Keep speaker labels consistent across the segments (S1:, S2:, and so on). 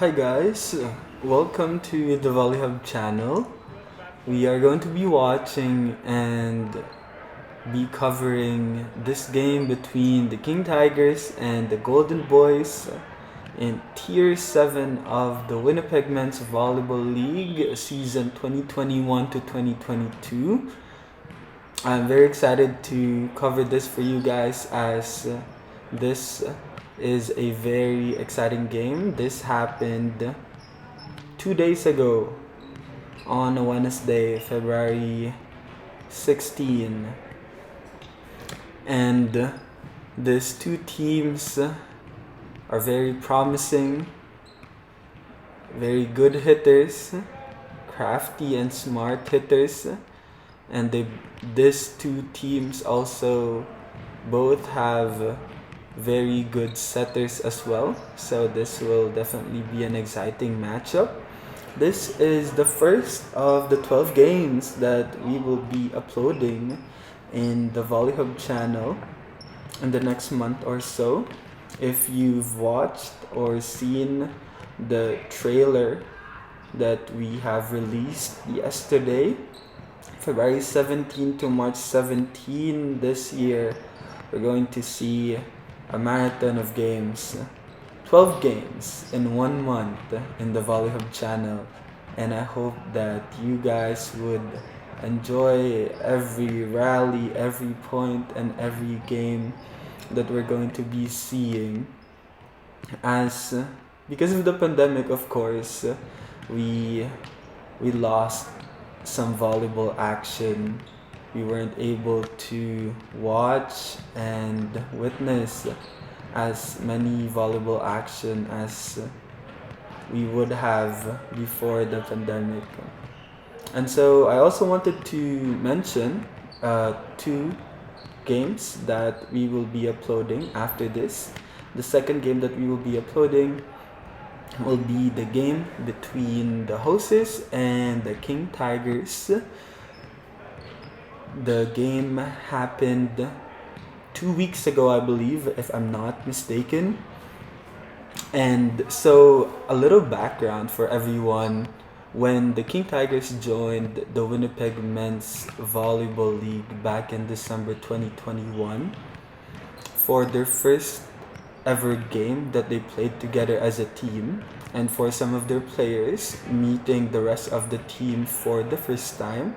S1: Hi guys, welcome to the Volley Hub channel. We are going to be watching and be covering this game between the King Tigers and the Golden Boys in Tier 7 of the Winnipeg Men's Volleyball League season 2021 to 2022. I'm very excited to cover this for you guys as this is a very exciting game. This happened 2 days ago on a Wednesday, February 16. And these two teams are very promising, very good hitters, crafty and smart hitters. And these two teams also both have very good setters as well, so this will definitely be an exciting matchup. This is the first of the 12 games that we will be uploading in the Volley Hub channel in the next month or so. If you've watched or seen the trailer that we have released yesterday, February 17 to March 17 this year, we're going to see a marathon of games, 12 games in 1 month in the Volley Hub channel, and I hope that you guys would enjoy every rally, every point, and every game that we're going to be seeing. As because of the pandemic, of course, we lost some volleyball action. We weren't able to watch and witness as many volleyball action as we would have before the pandemic. And so I also wanted to mention two games that we will be uploading after this. The second game that we will be uploading will be the game between the Hoses and the King Tigers. The game happened 2 weeks ago, I believe, if I'm not mistaken. And so, a little background for everyone. When the King Tigers joined the Winnipeg Men's Volleyball League back in December 2021, for their first ever game that they played together as a team, and for some of their players meeting the rest of the team for the first time.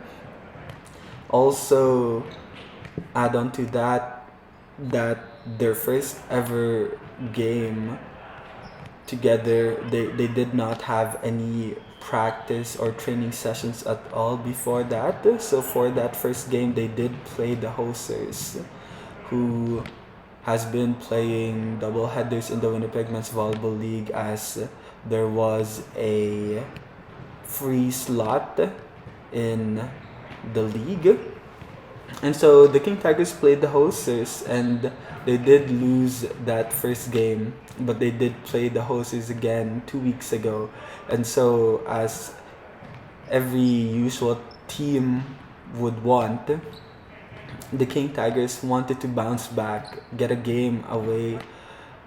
S1: Also, add on to that their first ever game together, they did not have any practice or training sessions at all before that. So for that first game, they did play the Hosers, who has been playing double headers in the Winnipeg Men's Volleyball League, as there was a free slot in the league. And so the King Tigers played the Hosers, and they did lose that first game, but they did play the Hosers again 2 weeks ago. And so, as every usual team would want, the King Tigers wanted to bounce back, get a game away,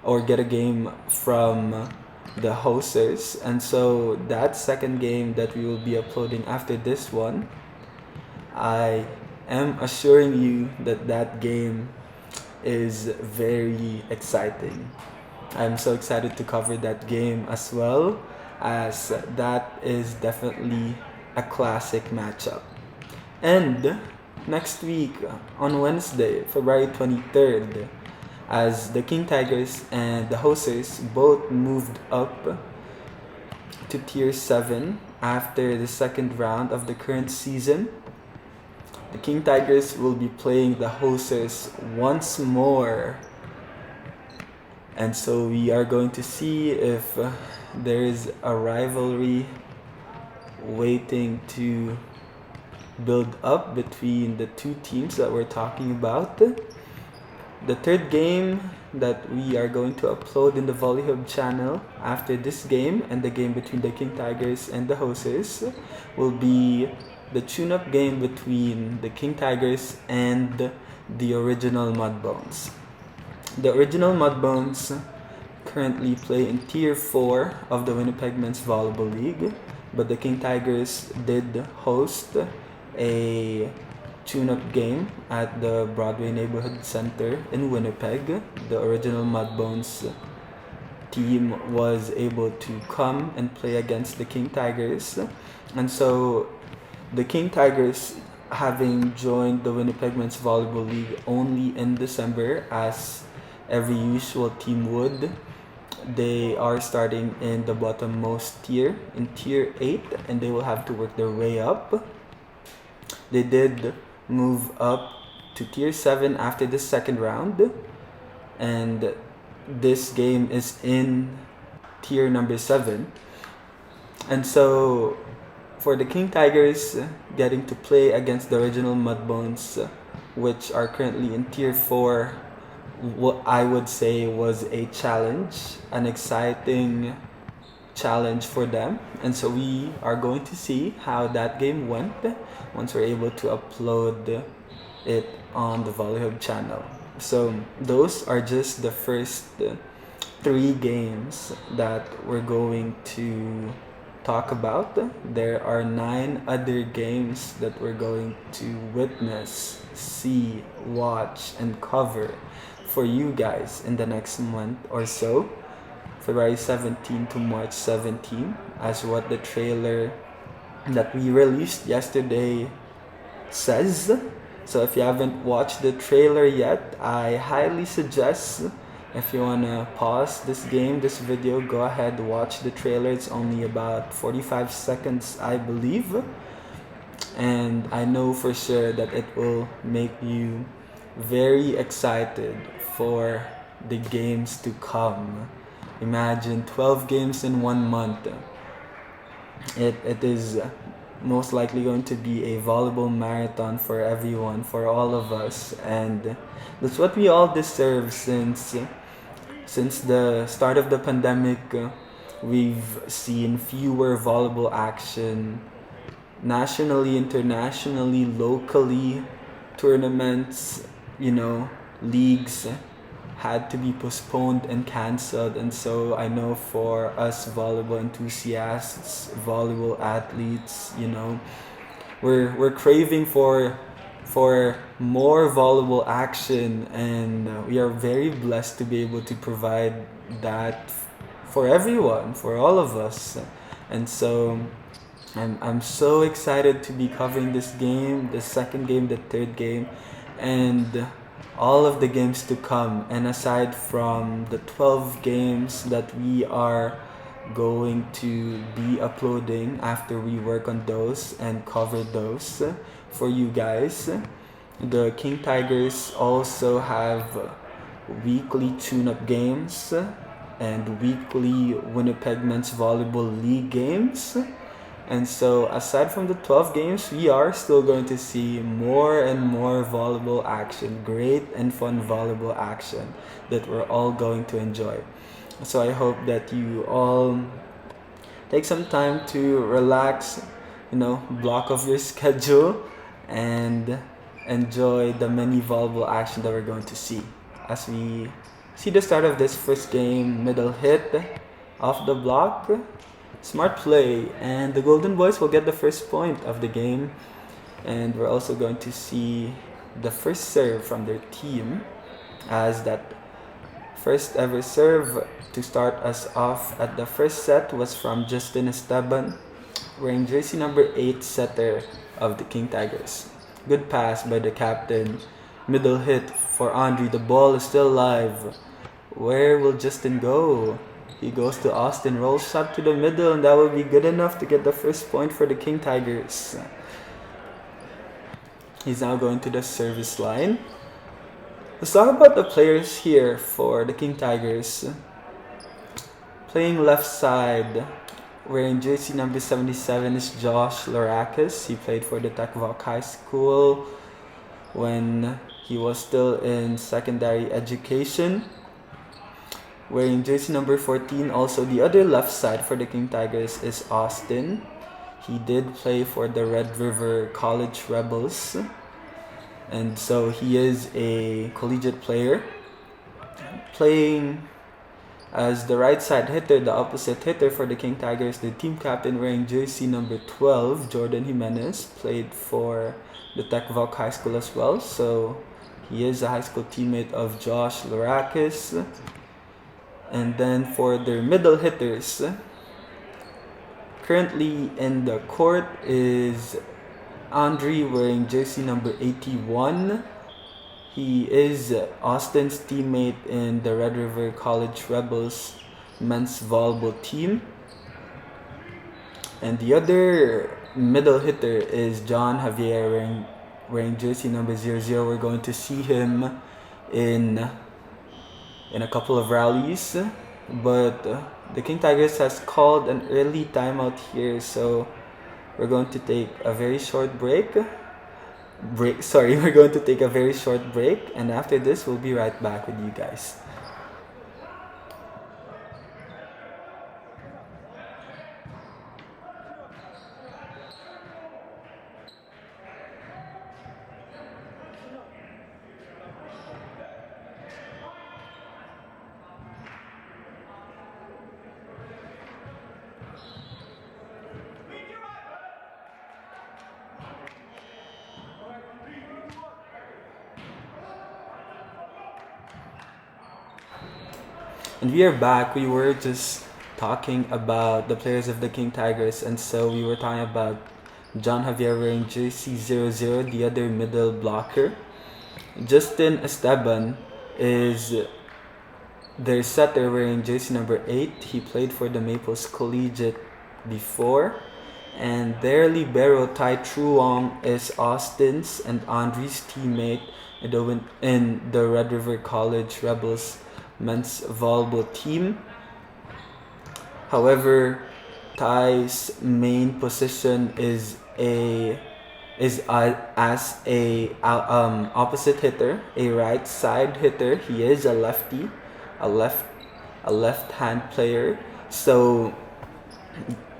S1: or get a game from the Hosers. And so that second game that we will be uploading after this one, I am assuring you that that game is very exciting. I'm so excited to cover that game as well, as that is definitely a classic matchup. And next week on Wednesday, February 23rd, as the King Tigers and the Hosers both moved up to Tier 7 after the second round of the current season, the King Tigers will be playing the Hosers once more. And so we are going to see if there is a rivalry waiting to build up between the two teams that we're talking about. The third game that we are going to upload in the Volley Hub channel after this game and the game between the King Tigers and the Hosers will be the tune-up game between the King Tigers and the original Mudbones. The original Mudbones currently play in Tier 4 of the Winnipeg Men's Volleyball League, but the King Tigers did host a tune-up game at the Broadway Neighborhood Center in Winnipeg. The original Mudbones team was able to come and play against the King Tigers, and so the King Tigers, having joined the Winnipeg Men's Volleyball League only in December, as every usual team would, they are starting in the bottommost tier, in Tier 8, and they will have to work their way up. They did move up to Tier 7 after the second round, and this game is in Tier number 7. And so for the King Tigers, getting to play against the original Mudbones, which are currently in Tier 4, what I would say was a challenge, an exciting challenge for them. And so we are going to see how that game went once we're able to upload it on the Volley Hub channel. So those are just the first 3 games that we're going to talk about. There are 9 other games that we're going to witness, see, watch, and cover for you guys in the next month or so, February 17 to March 17, as what the trailer that we released yesterday says. So if you haven't watched the trailer yet, I highly suggest, if you want to pause this video, go ahead, watch the trailer. It's only about 45 seconds, I believe. And I know for sure that it will make you very excited for the games to come. Imagine 12 games in 1 month. It is most likely going to be a volleyball marathon for everyone, for all of us, and that's what we all deserve. Since the start of the pandemic, we've seen fewer volleyball action nationally, internationally, locally. Tournaments, leagues had to be postponed and canceled, and so I know for us volleyball enthusiasts, volleyball athletes, we're craving for more volleyball action, and we are very blessed to be able to provide that for everyone, for all of us. And so I'm so excited to be covering this game, the second game, the third game, and all of the games to come. And aside from the 12 games that we are going to be uploading after we work on those and cover those for you guys, the King Tigers also have weekly tune-up games and weekly Winnipeg Men's Volleyball League games. And so aside from the 12 games, we are still going to see more and more volleyball action, great and fun volleyball action that we're all going to enjoy. So I hope that you all take some time to relax, block off your schedule and enjoy the many volleyball action that we're going to see. As we see the start of this first game, middle hit off the block. Smart play, and the Golden Boys will get the first point of the game. And we're also going to see the first serve from their team, as that first ever serve to start us off at the first set was from Justin Esteban, wearing jersey number 8, setter of the King Tigers. Good pass by the captain. Middle hit for Andre. The ball is still live. Where will Justin go? He goes to Austin, rolls shot to the middle, and that will be good enough to get the first point for the King Tigers. He's now going to the service line. Let's talk about the players here for the King Tigers. Playing left side, wearing jersey number 77 is Josh Lorakis. He played for the Takvok High School when he was still in secondary education. Wearing jersey number 14, also the other left side for the King Tigers, is Austin. He did play for the Red River College Rebels, and so he is a collegiate player. Playing As the right side hitter, the opposite hitter for the King Tigers, the team captain wearing jersey number 12, Jordan Jimenez, played for the Tech Voc High School as well. So he is a high school teammate of Josh Larakis. And then for their middle hitters, currently in the court is Andre wearing jersey number 81. He is Austin's teammate in the Red River College Rebels men's volleyball team. And the other middle hitter is John Javier wearing jersey number 00. We're going to see him in a couple of rallies. But the King Tigers has called an early timeout here, so we're going to take a very short break. We're going to take a very short break, and after this, we'll be right back with you guys. And we are back. We were just talking about the players of the King Tigers, and so we were talking about John Javier wearing jersey 00, the other middle blocker. Justin Esteban is their setter wearing jersey number 8. He played for the Maples Collegiate before. And their libero Tai Truong is Austin's and Andre's teammate in the Red River College Rebels men's volleyball team. However, Ty's main position is as a opposite hitter, a right side hitter. He is a lefty, a left hand player. So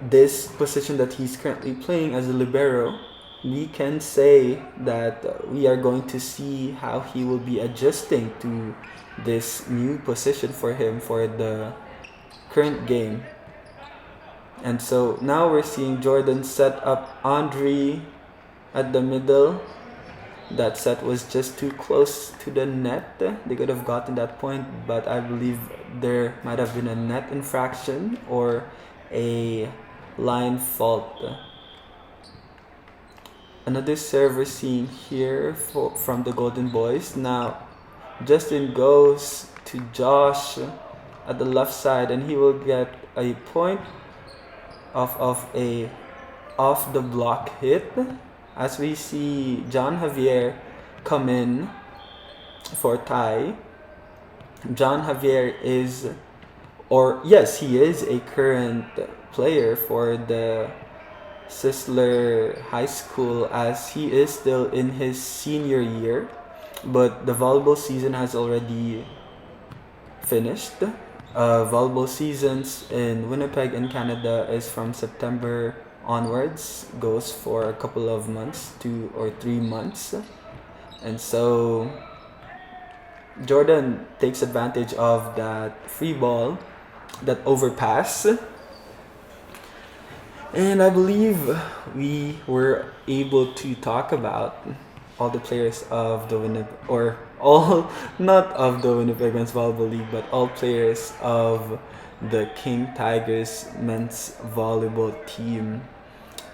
S1: this position that he's currently playing as a libero, we can say that we are going to see how he will be adjusting to this new position for him for the current game. And so now we're seeing Jordan set up Andre at the middle. That set was just too close to the net. They could have gotten that point, but I believe there might have been a net infraction or a line fault. Another serve we're seeing here from the Golden Boys. Now Justin goes to Josh at the left side, and he will get a point off the block hit. As we see John Javier come in for Ty. John Javier is a current player for the Sisler High School, as he is still in his senior year. But the volleyball season has already finished. Volleyball seasons in Winnipeg in Canada is from September onwards, goes for a couple of months, 2 or 3 months. And so Jordan takes advantage of that free ball, that overpass. And I believe we were able to talk about all the players of the not of the Winnipeg Men's Volleyball League, but all players of the King Tigers men's volleyball team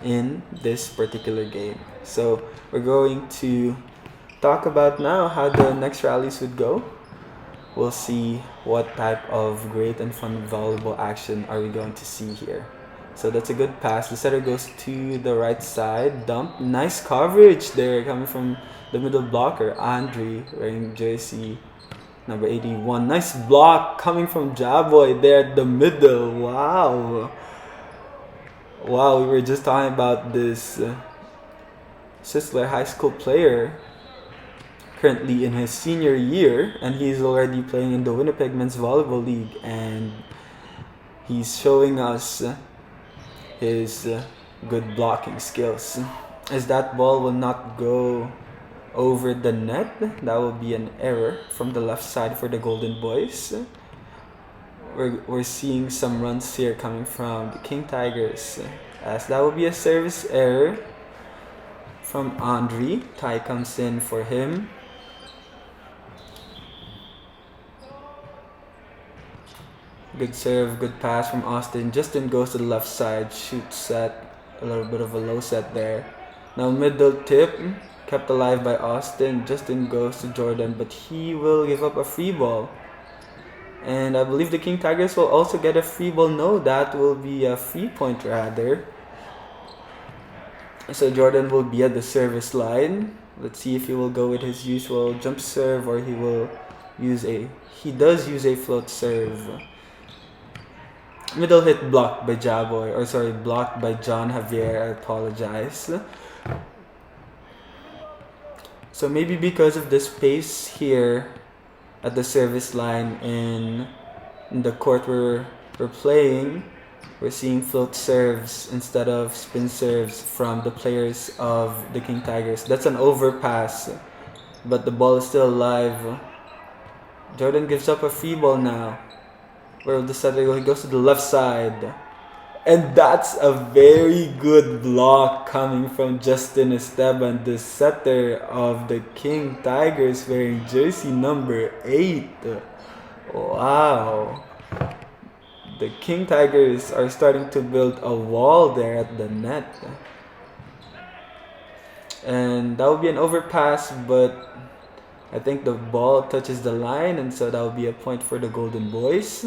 S1: in this particular game. So we're going to talk about now how the next rallies would go. We'll see what type of great and fun volleyball action are we going to see here. So that's a good pass. The setter goes to the right side. Dump. Nice coverage there coming from the middle blocker, Andre, wearing jersey number 81. Nice block coming from Jaboy there at the middle. Wow. Wow, we were just talking about this Sisler High School player currently in his senior year, and he's already playing in the Winnipeg Men's Volleyball League, and he's showing us his good blocking skills. As that ball will not go over the net, that will be an error from the left side for the Golden Boys. we're seeing some runs here coming from the King Tigers, as that will be a service error from Andre. Ty comes in for him. Good serve, good pass from Austin. Justin goes to the left side, shoots set, a little bit of a low set there. Now middle tip, kept alive by Austin. Justin goes to Jordan, but he will give up a free ball. And I believe the King Tigers will also get a free ball. No, that will be a free point rather. So Jordan will be at the service line. Let's see if he will go with his usual jump serve or he does use a float serve. Middle hit blocked by Jaboy, or sorry, blocked by John Javier. I apologize. So maybe because of the space here at the service line in the court we're playing, we're seeing float serves instead of spin serves from the players of the King Tigers. That's an overpass, but the ball is still alive. Jordan gives up a free ball now. Where will the setter go? He goes to the left side. And that's a very good block coming from Justin Esteban, the setter of the King Tigers, wearing jersey number 8. Wow. The King Tigers are starting to build a wall there at the net. And that will be an overpass, but I think the ball touches the line, and so that will be a point for the Golden Boys.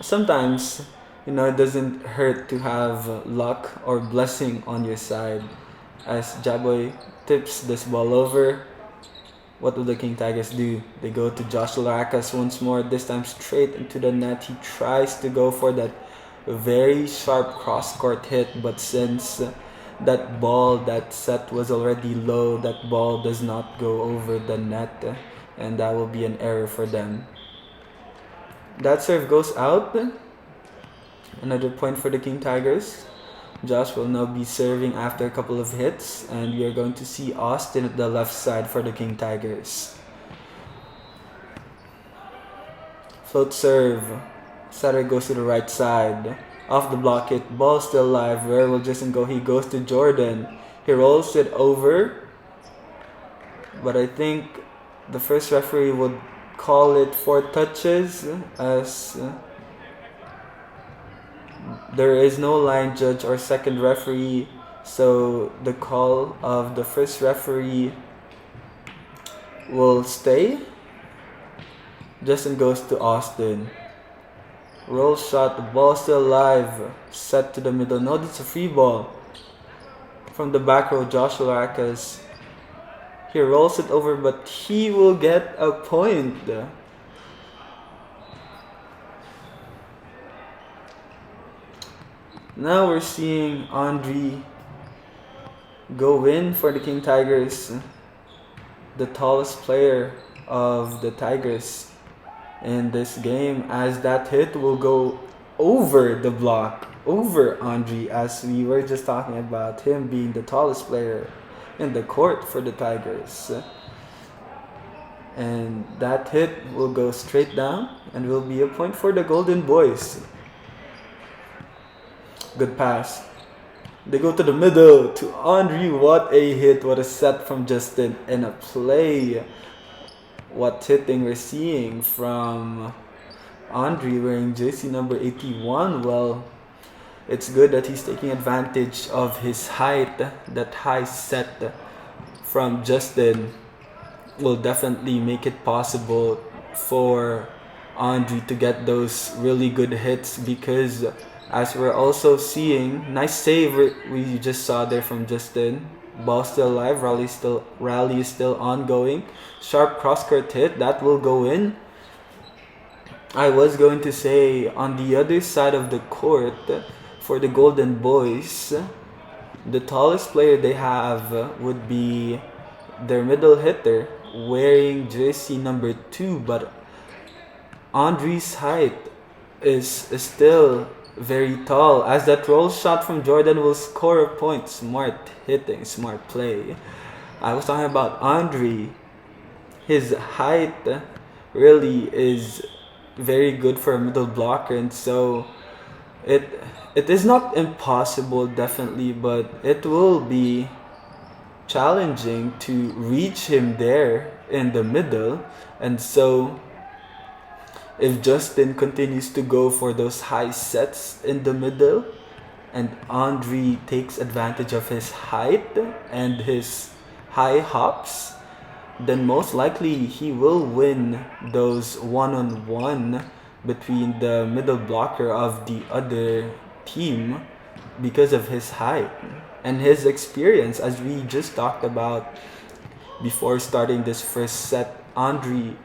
S1: Sometimes, it doesn't hurt to have luck or blessing on your side. As Jaboy tips this ball over, what will the King Tigers do? They go to Josh Laracas once more, this time straight into the net. He tries to go for that very sharp cross-court hit, but since that set was already low, that ball does not go over the net, and that will be an error for them. That serve goes out. Another point for the King Tigers. Josh will now be serving after a couple of hits, and we are going to see Austin at the left side for the King Tigers. Float serve. Setter goes to the right side. Off the block hit. Ball still live. Where will Justin go? He goes to Jordan. He rolls it over. But I think the first referee would call it 4 touches, as there is no line judge or second referee, so the call of the first referee will stay. Justin goes to Austin. Roll shot, the ball still alive, set to the middle. No, that's a free ball. From the back row, Josh Laracas. He rolls it over, but he will get a point. Now we're seeing Andre go in for the King Tigers, the tallest player of the Tigers in this game, as that hit will go over the block, over Andre, as we were just talking about him being the tallest player in the court for the Tigers. And that hit will go straight down and will be a point for the Golden Boys. Good pass. They go to the middle to Andre. What a hit, what a set from Justin, and a play. What hitting we're seeing from Andre wearing jersey number 81. Well, it's good that he's taking advantage of his height. That high set from Justin will definitely make it possible for Andre to get those really good hits, because as we're also seeing, nice save we just saw there from Justin. Ball still alive, rally is still ongoing. Sharp cross-court hit, that will go in. I was going to say, on the other side of the court, for the Golden Boys, the tallest player they have would be their middle hitter, wearing jersey number 2, but Andre's height is still very tall, as that roll shot from Jordan will score a point. Smart hitting, smart play. I was talking about Andre. His height really is very good for a middle blocker, and so it it is not impossible, definitely, but it will be challenging to reach him there in the middle. And so if Justin continues to go for those high sets in the middle, and Andre takes advantage of his height and his high hops, then most likely he will win those one-on-one between the middle blocker of the other team because of his height and his experience. As we just talked about before starting this first set, Andre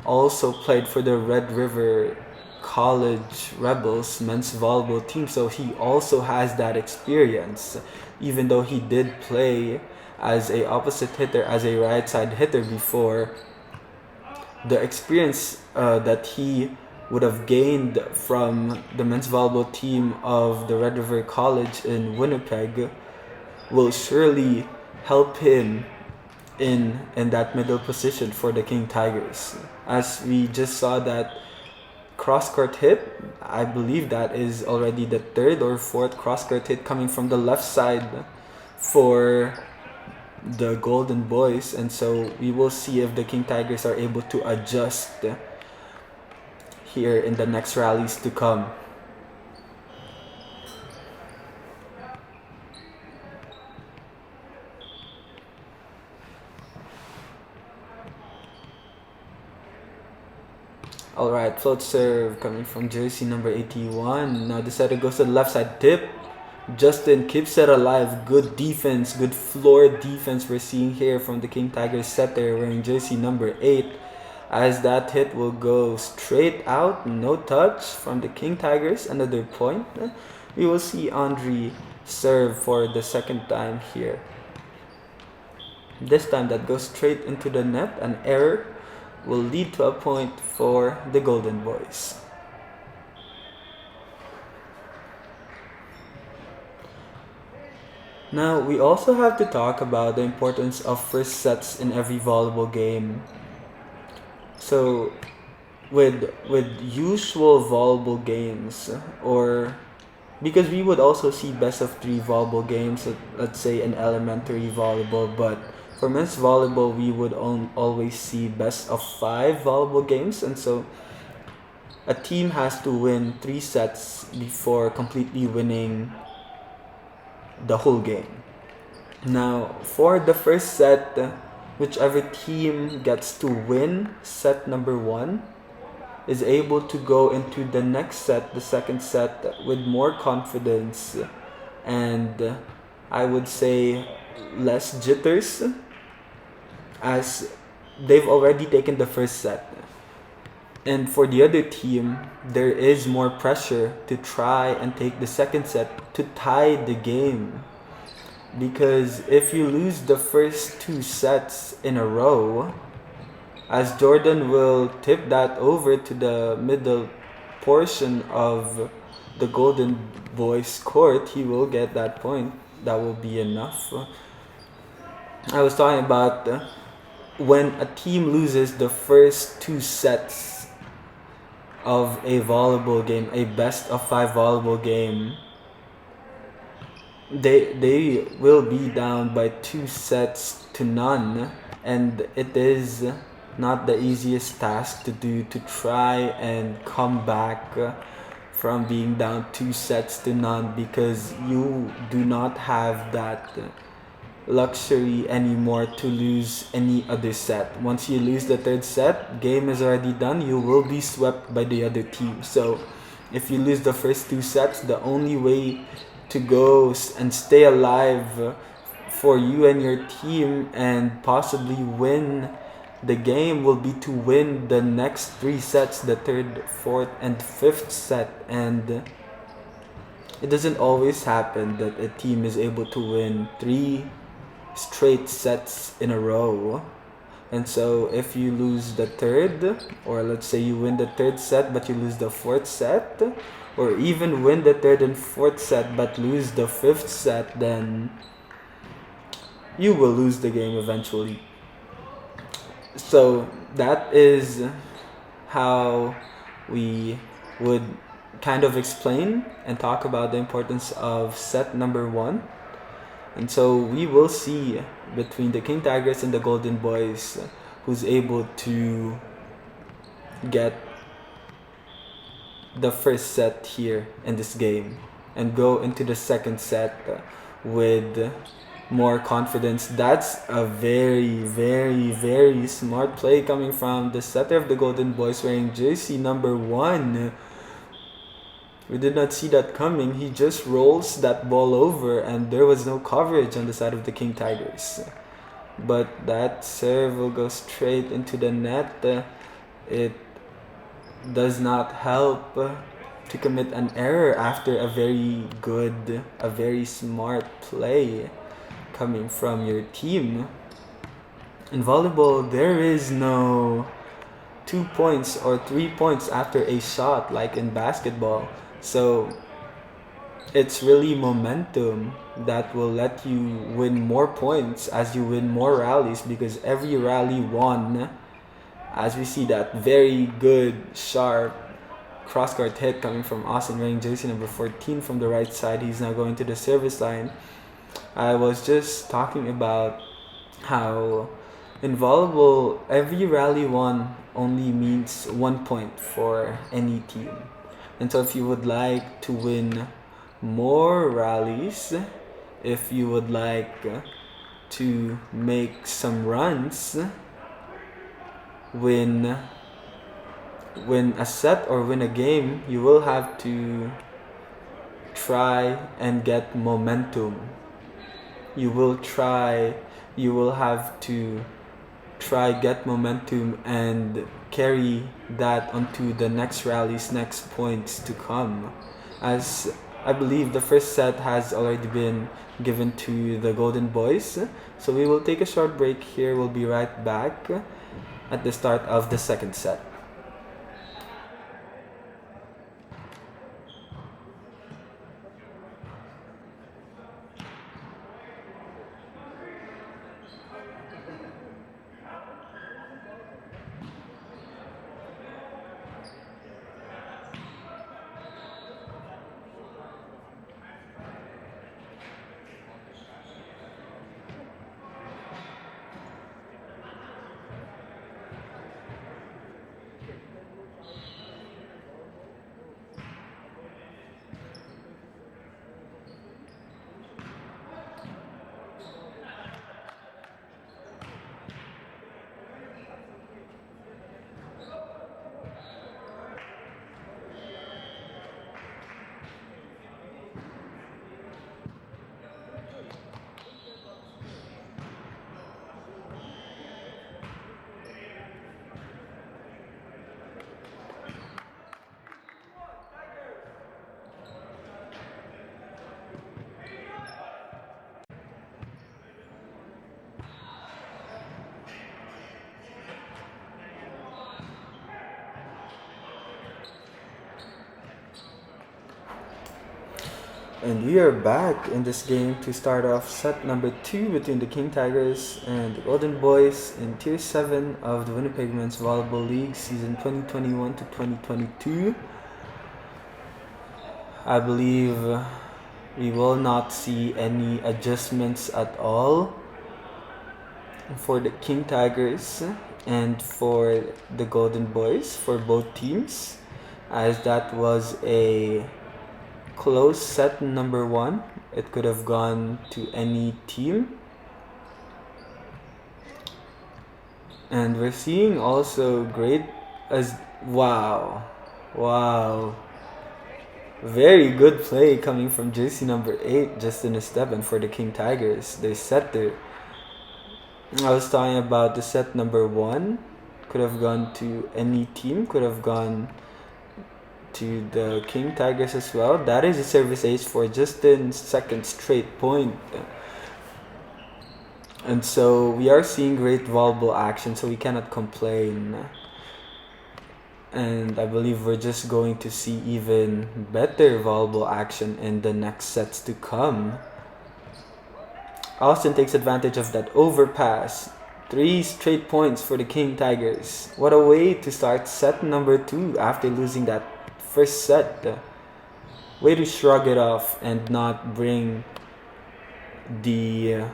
S1: also played for the Red River College Rebels men's volleyball team, so he also has that experience, even though he did play as a opposite hitter, as a right side hitter before. The experience that he would have gained from the men's volleyball team of the Red River College in Winnipeg will surely help him in that middle position for the King Tigers. As we just saw that cross-court hit, I believe that is already the third or fourth cross-court hit coming from the left side for the Golden Boys, and so we will see if the King Tigers are able to adjust here in the next rallies to come. Alright, float serve coming from jersey number 81. Now this setter goes to the left side tip. Justin keeps it alive. Good defense, good floor defense we're seeing here from the King Tigers setter wearing jersey number 8. As that hit will go straight out, no touch from the King Tigers. Another point. We will see Andre serve for the second time here. This time that goes straight into the net. An error will lead to a point for the Golden Boys. Now, we also have to talk about the importance of first sets in every volleyball game. So, with usual volleyball games, or because we would also see best of 3 volleyball games, let's say in elementary volleyball, but for men's volleyball, we would always see best of 5 volleyball games, and so a team has to win 3 sets before completely winning the whole game. Now, for the first set, whichever team gets to win set number 1 is able to go into the next set, the second set, with more confidence and I would say less jitters, as they've already taken the first set. And for the other team, there is more pressure to try and take the second set to tie the game. Because if you lose the first 2 sets in a row, as Jordan will tip that over to the middle portion of the Golden Boys court, he will get that point. That will be enough. I was talking about when a team loses the first 2 sets of a volleyball game, a best of 5 volleyball game, they will be down by 2 sets to none, and it is not the easiest task to do, to try and come back from being down 2 sets to none, because you do not have that luxury anymore to lose any other set. Once you lose the 3rd set, game is already done. You will be swept by the other team. So if you lose the first 2 sets, the only way to go and stay alive for you and your team and possibly win the game will be to win the next 3 sets, the 3rd, 4th, and 5th set. And it doesn't always happen that a team is able to win 3 straight sets in a row. And so if you lose the 3rd, or let's say you win the 3rd set but you lose the 4th set, or even win the 3rd and 4th set but lose the 5th set, then you will lose the game eventually. So that is how we would kind of explain and talk about the importance of set number 1. And so we will see between the King Tigers and the Golden Boys who's able to get the first set here in this game and go into the second set with more confidence. That's a very, very, very smart play coming from the setter of the Golden Boys wearing jersey number 1. We did not see that coming. He just rolls that ball over and there was no coverage on the side of the King Tigers. But that serve will go straight into the net. It does not help to commit an error after a very good, a very smart play coming from your team. In volleyball, there is no 2 points or 3 points after a shot like in basketball. So it's really momentum that will let you win more points as you win more rallies, because every rally won, as we see that very good, sharp cross-court hit coming from Austin wearing jersey number 14 from the right side. He's now going to the service line. I was just talking about how in volleyball, every rally won only means 1 point for any team. And so if you would like to win more rallies, if you would like to make some runs, win a set or win a game, you will have to try and get momentum. You will have to try get momentum and carry that onto the next rallies, next points to come. As I believe the first set has already been given to the Golden Boys. So we will take a short break here. We'll be right back at the start of the second set. And we are back in this game to start off set number 2 between the King Tigers and the Golden Boys in Tier 7 of the Winnipeg Men's Volleyball League season 2021 to 2022. I believe we will not see any adjustments at all for the King Tigers and for the Golden Boys for both teams, as that was a close set number 1. It could have gone to any team. And we're seeing also wow, very good play coming from jersey number 8, Justin Esteban for the King Tigers. They set there. I was talking about the set number 1 could have gone to any team, could have gone to the King Tigers as well. That is a service ace for Justin's second straight point. And so we are seeing great volleyball action, so we cannot complain. And I believe we're just going to see even better volleyball action in the next sets to come. Austin takes advantage of that overpass 3 straight points for the King Tigers. What a way to start set number 2 after losing that first set. Way to shrug it off and not bring the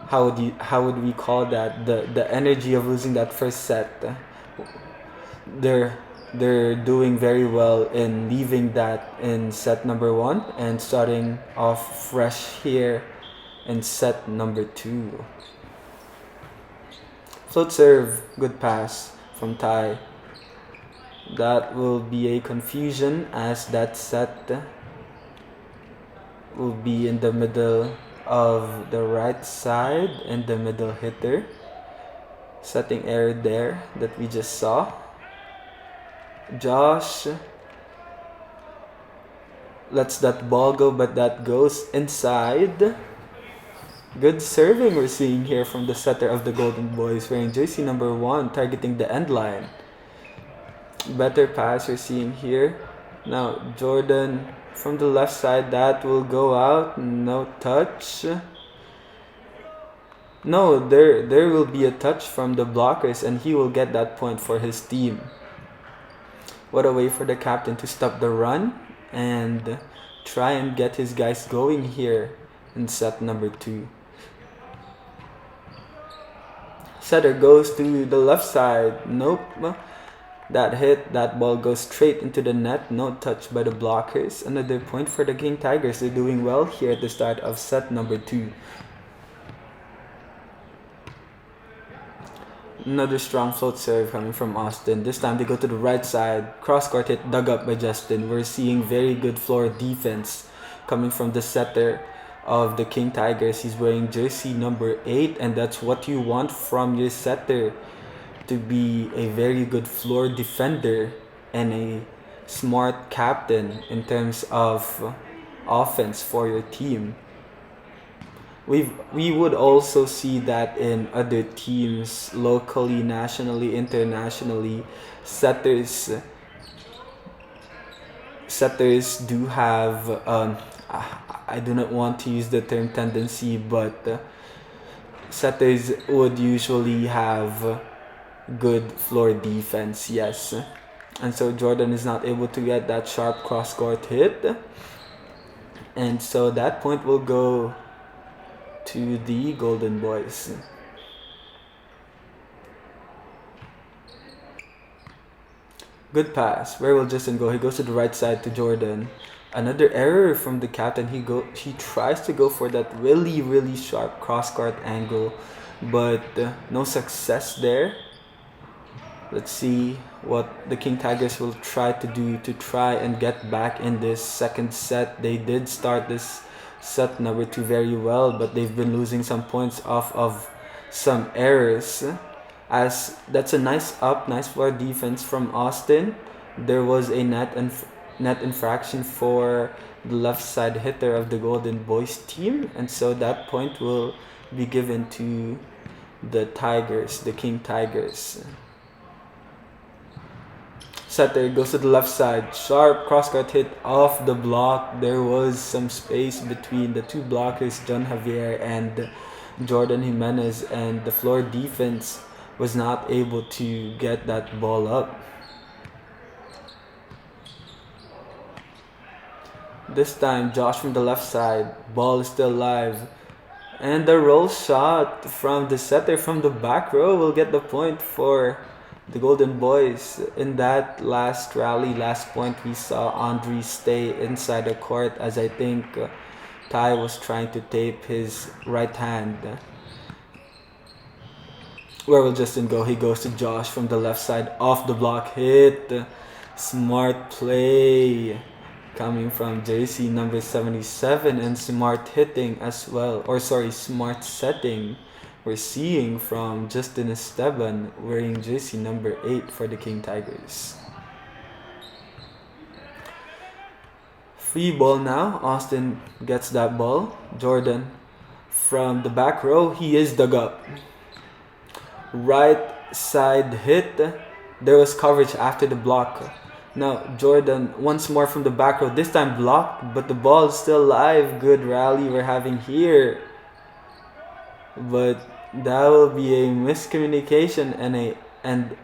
S1: how would we call that, the energy of losing that first set. They're doing very well in leaving that in set number 1 and starting off fresh here in set number 2. Float serve, good pass from Tai. That will be a confusion as that set will be in the middle of the right side and the middle hitter. Setting error there that we just saw. Josh lets that ball go, but that goes inside. Good serving we're seeing here from the setter of the Golden Boys, wearing jersey number 1, targeting the end line. Better pass we're seeing here. Now Jordan from the left side, that will go out. No touch. No, there will be a touch from the blockers, and he will get that point for his team. What a way for the captain to stop the run and try and get his guys going here in set number 2. Setter goes to the left side. Nope. That ball goes straight into the net. No touch by the blockers. Another point for the King Tigers. They're doing well here at the start of set number 2. Another strong float serve coming from Austin. This time they go to the right side. Cross court hit dug up by Justin. We're seeing very good floor defense coming from the setter of the King Tigers. He's wearing jersey number 8, and that's what you want from your setter, to be a very good floor defender and a smart captain in terms of offense for your team. We would also see that in other teams, locally, nationally, internationally. Setters do have I do not want to use the term tendency, but setters would usually have good floor defense, yes. And so Jordan is not able to get that sharp cross-court hit. And so that point will go to the Golden Boys. Good pass. Where will Justin go? He goes to the right side to Jordan. Another error from the captain. He tries to go for that really sharp cross-court angle, but no success there. Let's see what the King Tigers will try to do to try and get back in this second set. They did start this set number 2 very well, but they've been losing some points off of some errors. As that's a nice floor defense from Austin. There was a net infraction for the left side hitter of the Golden Boys team, and so that point will be given to the Tigers, the King Tigers. Setter goes to the left side. Sharp cross-court hit off the block. There was some space between the two blockers, John Javier and Jordan Jimenez, and the floor defense was not able to get that ball up. This time, Josh from the left side. Ball is still live. And the roll shot from the setter from the back row will get the point for the Golden Boys. In that last rally, last point, we saw Andre stay inside the court, as I think Ty was trying to tape his right hand. Where will Justin go? He goes to Josh from the left side, off the block hit. Smart play coming from jersey number 77, and smart hitting as well, or sorry, smart setting we're seeing from Justin Esteban, wearing jersey number 8 for the King Tigers. Free ball now. Austin gets that ball. Jordan from the back row. He is dug up. Right side hit. There was coverage after the block. Now Jordan once more from the back row. This time blocked, but the ball is still live. Good rally we're having here. But That will be a miscommunication and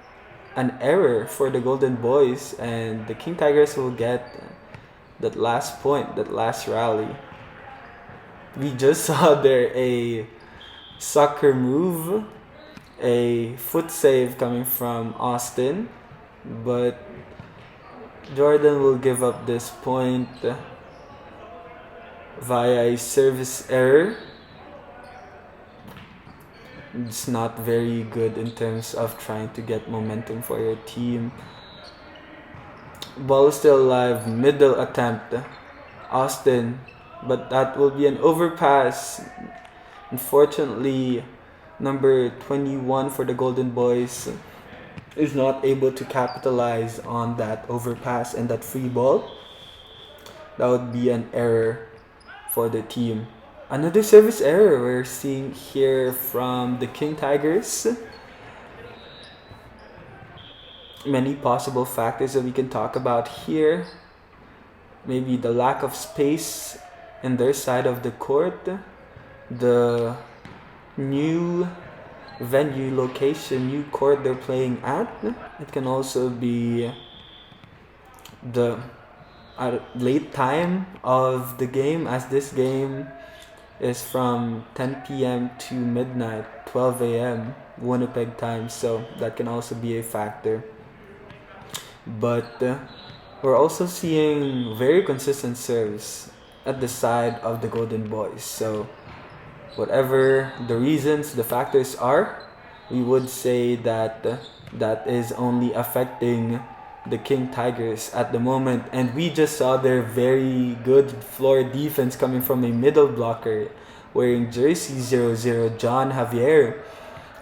S1: an error for the Golden Boys, and the King Tigers will get that last point, that last rally. We just saw there a soccer move, a foot save coming from Austin, but Jordan will give up this point via a service error. It's not very good in terms of trying to get momentum for your team. Ball is still alive, middle attempt, Austin, but that will be an overpass. Unfortunately, number 21 for the Golden Boys is not able to capitalize on that overpass and that free ball. That would be an error for the team. Another service error we're seeing here from the King Tigers. Many possible factors that we can talk about here. Maybe the lack of space in their side of the court, the new venue location, new court they're playing at. It can also be the late time of the game, as this game is from 10 p.m. to midnight, 12 a.m. Winnipeg time, so that can also be a factor. But we're also seeing very consistent serves at the side of the Golden Boys. So whatever the reasons, the factors are, we would say that that is only affecting the King Tigers at the moment. And we just saw their very good floor defense coming from a middle blocker wearing jersey 00, John Javier.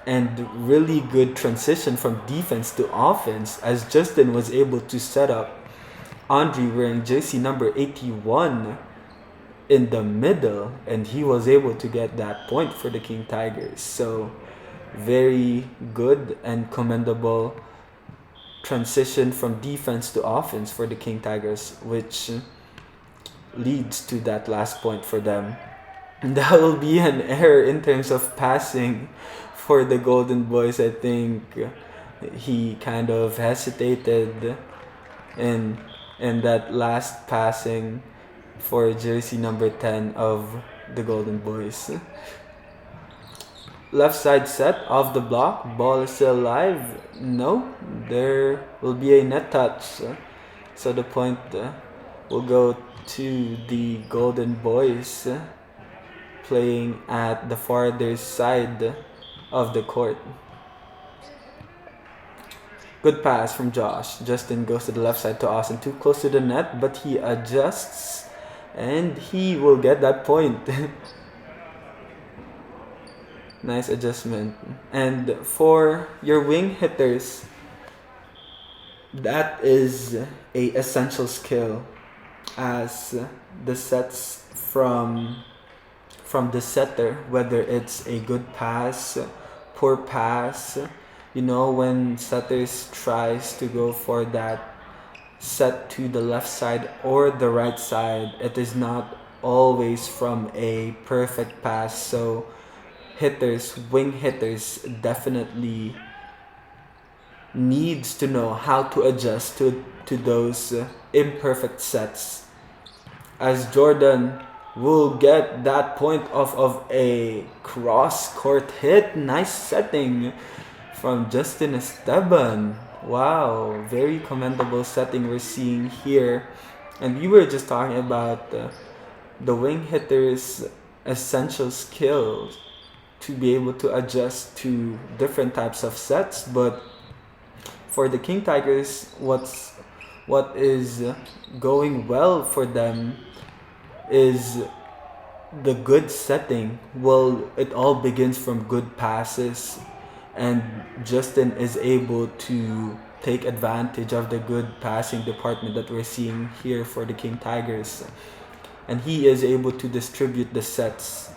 S1: And really good transition from defense to offense as Justin was able to set up Andre wearing jersey number 81 in the middle, and he was able to get that point for the King Tigers. So very good and commendable transition from defense to offense for the King Tigers, which leads to that last point for them. And that will be an error in terms of passing for the Golden Boys. I think he kind of hesitated in that last passing for jersey number 10 of the Golden Boys. Left side set off the block, ball is still alive. No, there will be a net touch. So the point will go to the Golden Boys playing at the farther side of the court. Good pass from Josh. Justin goes to the left side to Austin, too close to the net, but he adjusts and he will get that point. Nice adjustment. And for your wing hitters, that is a essential skill, as the sets from the setter, whether it's a good pass, poor pass, when setters tries to go for that set to the left side or the right side, it is not always from a perfect pass. So wing hitters definitely needs to know how to adjust to those imperfect sets, as Jordan will get that point off of a cross-court hit. Nice setting from Justin Esteban. Wow, very commendable setting we're seeing here. And we were just talking about the wing hitter's essential skills to be able to adjust to different types of sets. But for the King Tigers, what is going well for them is the good setting. Well, it all begins from good passes, and Justin is able to take advantage of the good passing department that we're seeing here for the King Tigers, and he is able to distribute the sets,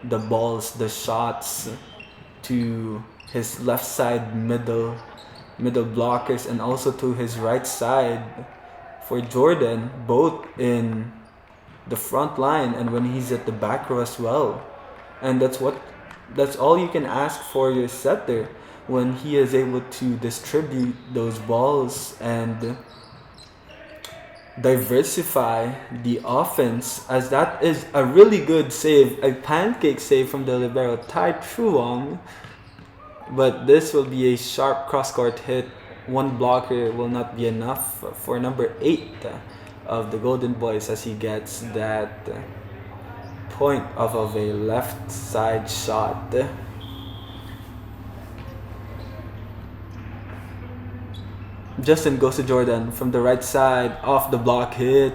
S1: the balls, the shots to his left side middle blockers, and also to his right side for Jordan, both in the front line and when he's at the back row as well. And that's what That's all you can ask for your setter when he is able to distribute those balls and diversify the offense, as that is a really good save, a pancake save from the libero Tai Truong. But this will be a sharp cross-court hit. One blocker will not be enough for number 8 of the Golden Boys, as he gets that point off of a left side shot. Justin goes to Jordan from the right side, off the block hit.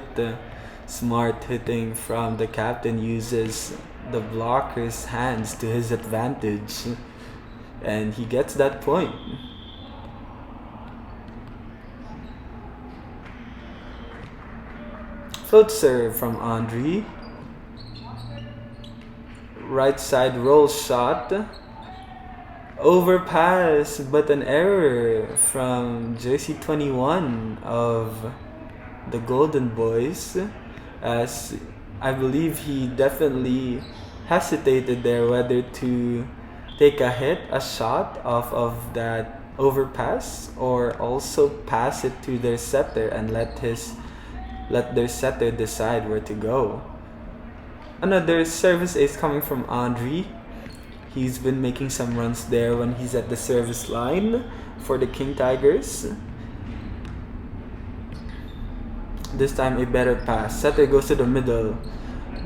S1: Smart hitting from the captain, uses the blocker's hands to his advantage, and he gets that point. Float serve from Andre. Right side roll shot. Overpass, but an error from jersey 21 of the Golden Boys, as I believe he definitely hesitated there whether to take a shot off of that overpass, or also pass it to their setter and let their setter decide where to go. Another service ace coming from Andre. He's been making some runs there when he's at the service line for the King Tigers. This time a better pass. Setter goes to the middle.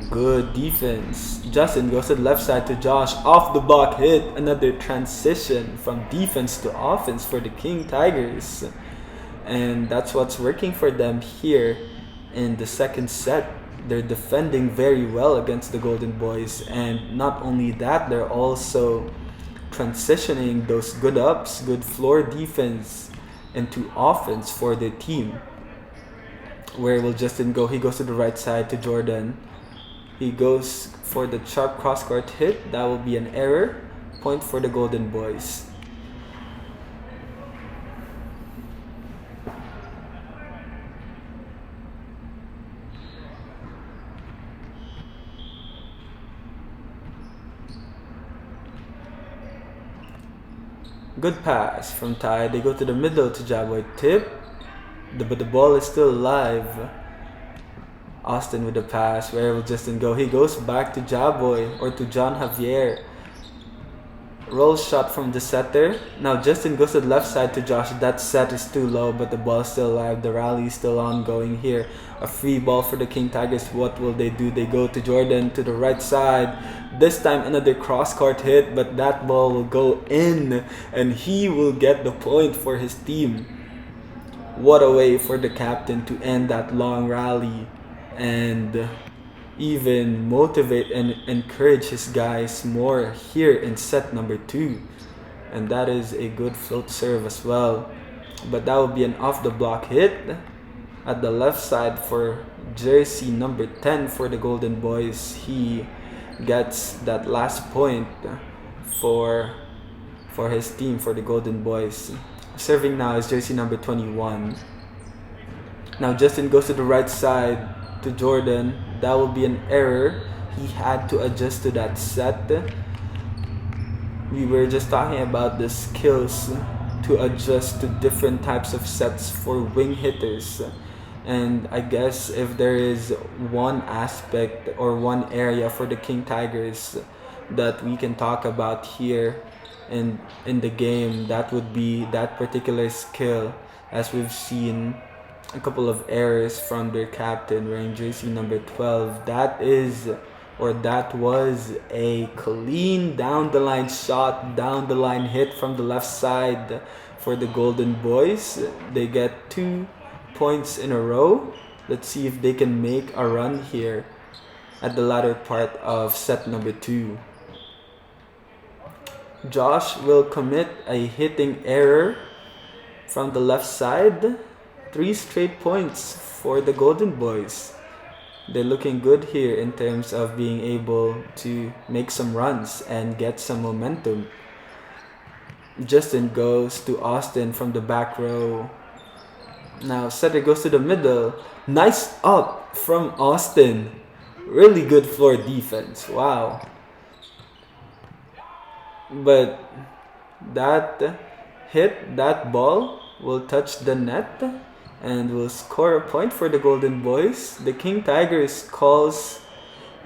S1: Good defense. Justin goes to the left side to Josh. Off the block hit. Another transition from defense to offense for the King Tigers. And that's what's working for them here in the second set. They're defending very well against the Golden Boys, and not only that, they're also transitioning those good ups, good floor defense into offense for their team. Where will Justin go? He goes to the right side to Jordan. He goes for the sharp cross-court hit. That will be an error. Point for the Golden Boys. Good pass from Tai. They go to the middle to Jaboy. Tip. But the ball is still alive. Austin with the pass. Where will Justin go? He goes back to Jaboy, or to John Javier. Roll shot from the setter. Now Justin goes to the left side to Josh. That set is too low, but the ball is still alive. The rally is still ongoing here. A free ball for the King Tigers. What will they do? They go to Jordan to the right side. This time another cross-court hit, but that ball will go in, and he will get the point for his team. What a way for the captain to end that long rally and even motivate and encourage his guys more here in set number 2. And that is a good float serve as well. But that will be an off the block hit at the left side for jersey number 10 for the Golden Boys. He gets that last point for his team, for the Golden Boys. Serving now is jersey number 21. Now Justin goes to the right side to Jordan. That will be an error. He had to adjust to that set. We were just talking about the skills to adjust to different types of sets for wing hitters. And I guess if there is one aspect or one area for the King Tigers that we can talk about here in the game, that would be that particular skill, as we've seen a couple of errors from their captain wearing jersey number 12. That was a clean down the line shot, down the line hit from the left side for the Golden Boys. They get 2 points in a row. Let's see if they can make a run here at the latter part of set number 2. Josh will commit a hitting error from the left side. 3 straight points for the Golden Boys. They're looking good here in terms of being able to make some runs and get some momentum. Justin goes to Austin from the back row. Now setter goes to the middle. Nice up from Austin. Really good floor defense. Wow. but that that ball will touch the net and will score a point for the Golden Boys. The King Tigers calls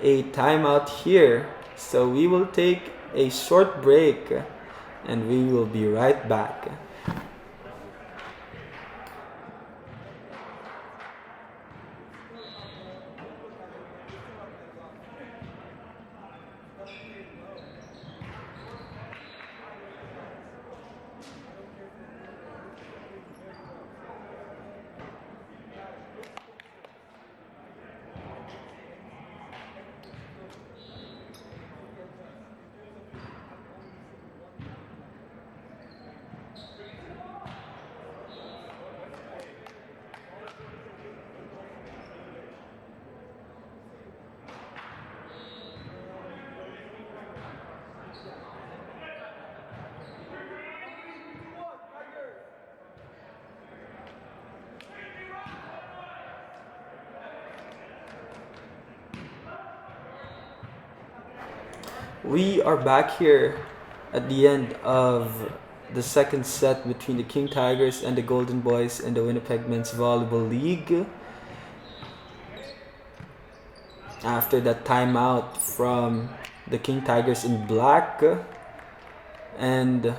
S1: a timeout here, so we will take a short break and we will be right back. We are back here at the end of the second set between the King Tigers and the Golden Boys in the Winnipeg Men's Volleyball League. After that timeout from the King Tigers in black. And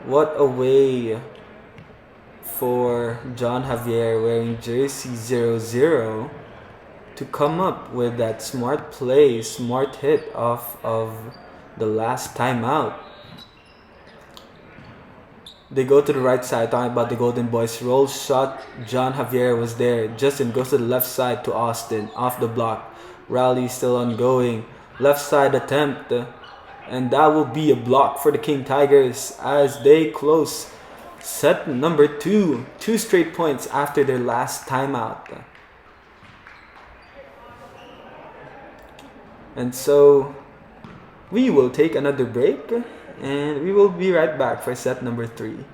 S1: what a way for John Javier wearing jersey 00 to come up with that smart play, smart hit off of the last timeout. They go to the right side, talking about the Golden Boys. Roll shot, John Javier was there. Justin goes to the left side to Austin, off the block. Rally still ongoing. Left side attempt, and that will be a block for the King Tigers as they close set number 2. 2 straight points after their last timeout. And so we will take another break and we will be right back for set number 3.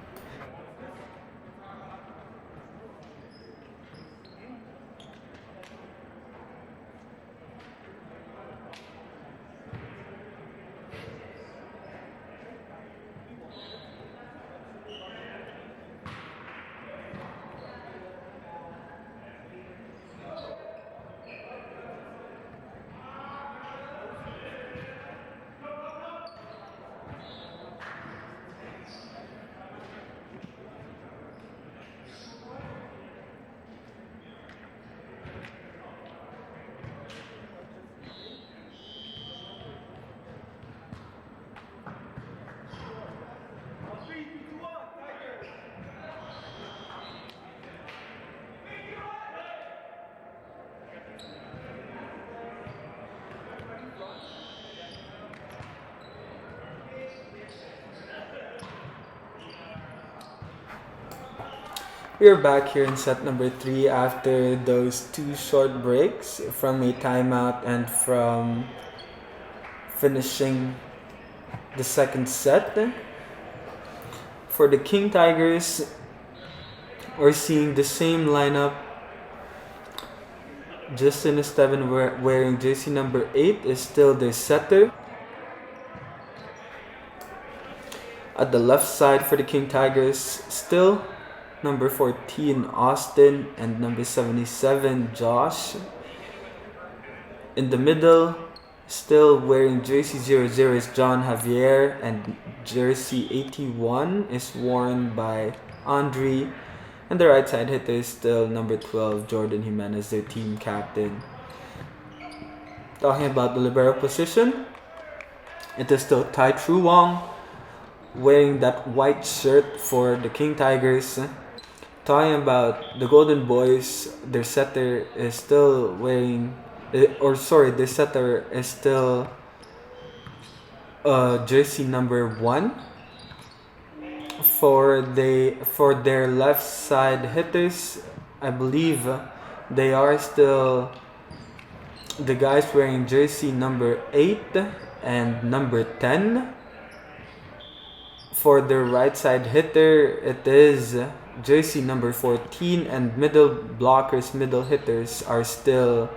S1: We're back here in set number 3 after those 2 short breaks from a timeout and from finishing the second set. For the King Tigers, we're seeing the same lineup. Justin Esteban wearing jersey number 8 is still their setter. At the left side for the King Tigers, still number 14 Austin and number 77 Josh. In the middle, still wearing jersey 00 is John Javier, and jersey 81 is worn by Andre. And the right side hitter is still number 12 Jordan Jimenez, their team captain. Talking about the libero position, it is still Tai Tru Wong wearing that white shirt for the King Tigers. Talking about the Golden Boys, their setter is still wearing, their setter is still jersey number 1. For their left side hitters, I believe they are still the guys wearing jersey number 8 and number 10. For the right side hitter, it is jersey number 14, and middle blockers, middle hitters are still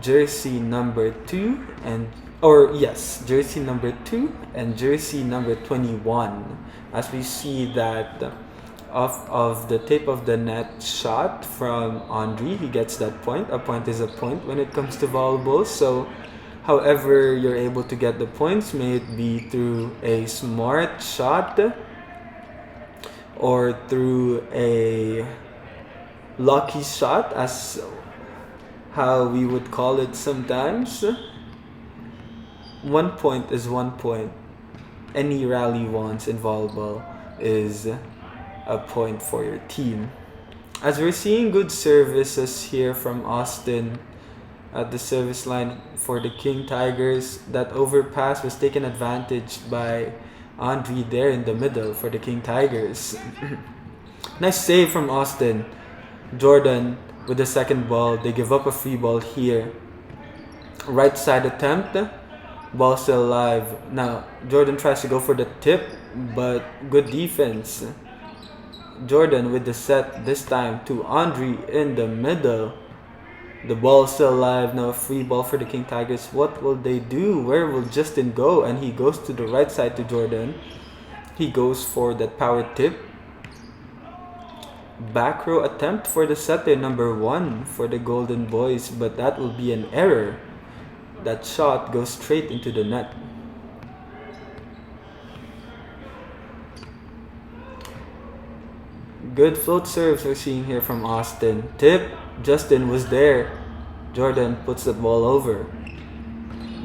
S1: jersey number 2 and or yes, jersey number 2 and jersey number 21. As we see that off of the tip of the net shot from Andre, he gets that point. A point is a point when it comes to volleyball. So however you're able to get the points, may it be through a smart shot or through a lucky shot, as how we would call it sometimes. 1 point is 1 point. Any rally once in volleyball is a point for your team. As we're seeing good services here from Austin at the service line for the King Tigers, that overpass was taken advantage by Andre there in the middle for the King Tigers. Nice save from Austin. Jordan with the second ball. They give up a free ball here. Right side attempt. Ball still alive. Now Jordan tries to go for the tip, but good defense. Jordan with the set this time to Andre in the middle. The ball still alive. Now a free ball for the King Tigers. What will they do? Where will Justin go? And he goes to the right side to Jordan. He goes for that power tip. Back row attempt for the setter number 1 for the Golden Boys, but that will be an error. That shot goes straight into the net. Good float serves we're seeing here from Austin. Tip. Justin was there. Jordan puts the ball over.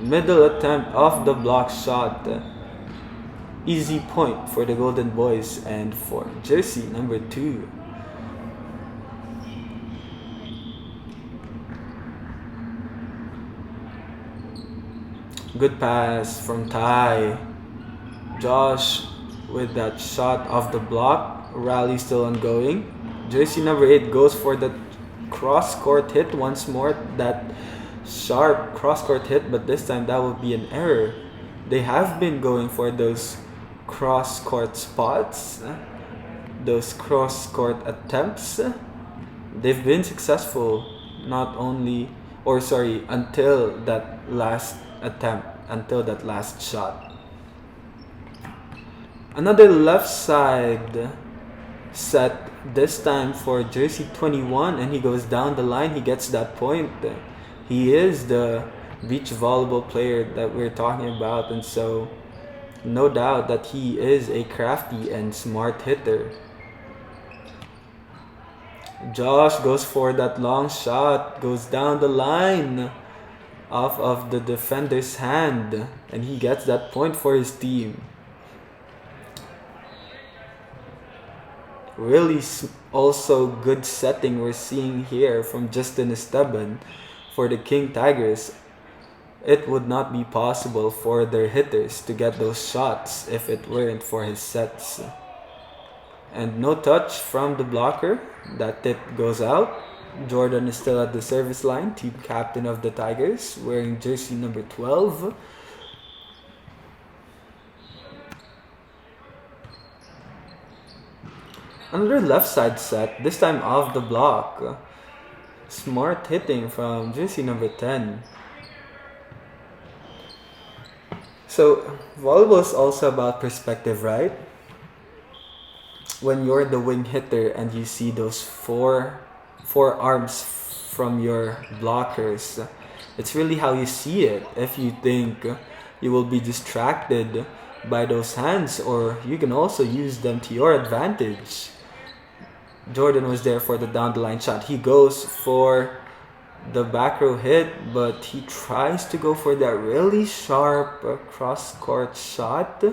S1: Middle attempt off the block shot. Easy point for the Golden Boys and for jersey number 2. Good pass from Ty. Josh with that shot off the block. Rally still ongoing. Jersey number 8 goes for the cross-court hit once more. That sharp cross-court hit, but this time that will be an error. They have been going for those cross-court spots, those cross-court attempts. They've been successful until that last attempt, until that last shot. Another left side set, this time for jersey 21, and he goes down the line. He gets that point. He is the beach volleyball player that we're talking about, and so no doubt that he is a crafty and smart hitter. Josh goes for that long shot, goes down the line off of the defender's hand, and he gets that point for his team. Really also good setting we're seeing here from Justin Esteban for the King Tigers. It would not be possible for their hitters to get those shots if it weren't for his sets. And no touch from the blocker. That tip goes out. Jordan is still at the service line, team captain of the Tigers, wearing jersey number 12. Another left side set, this time off the block. Smart hitting from jersey number 10. So, volleyball is also about perspective, right? When you're the wing hitter and you see those four arms from your blockers, it's really how you see it. If you think you will be distracted by those hands, or you can also use them to your advantage. Jordan was there for the down the line shot. He goes for the back row hit, but he tries to go for that really sharp cross court shot.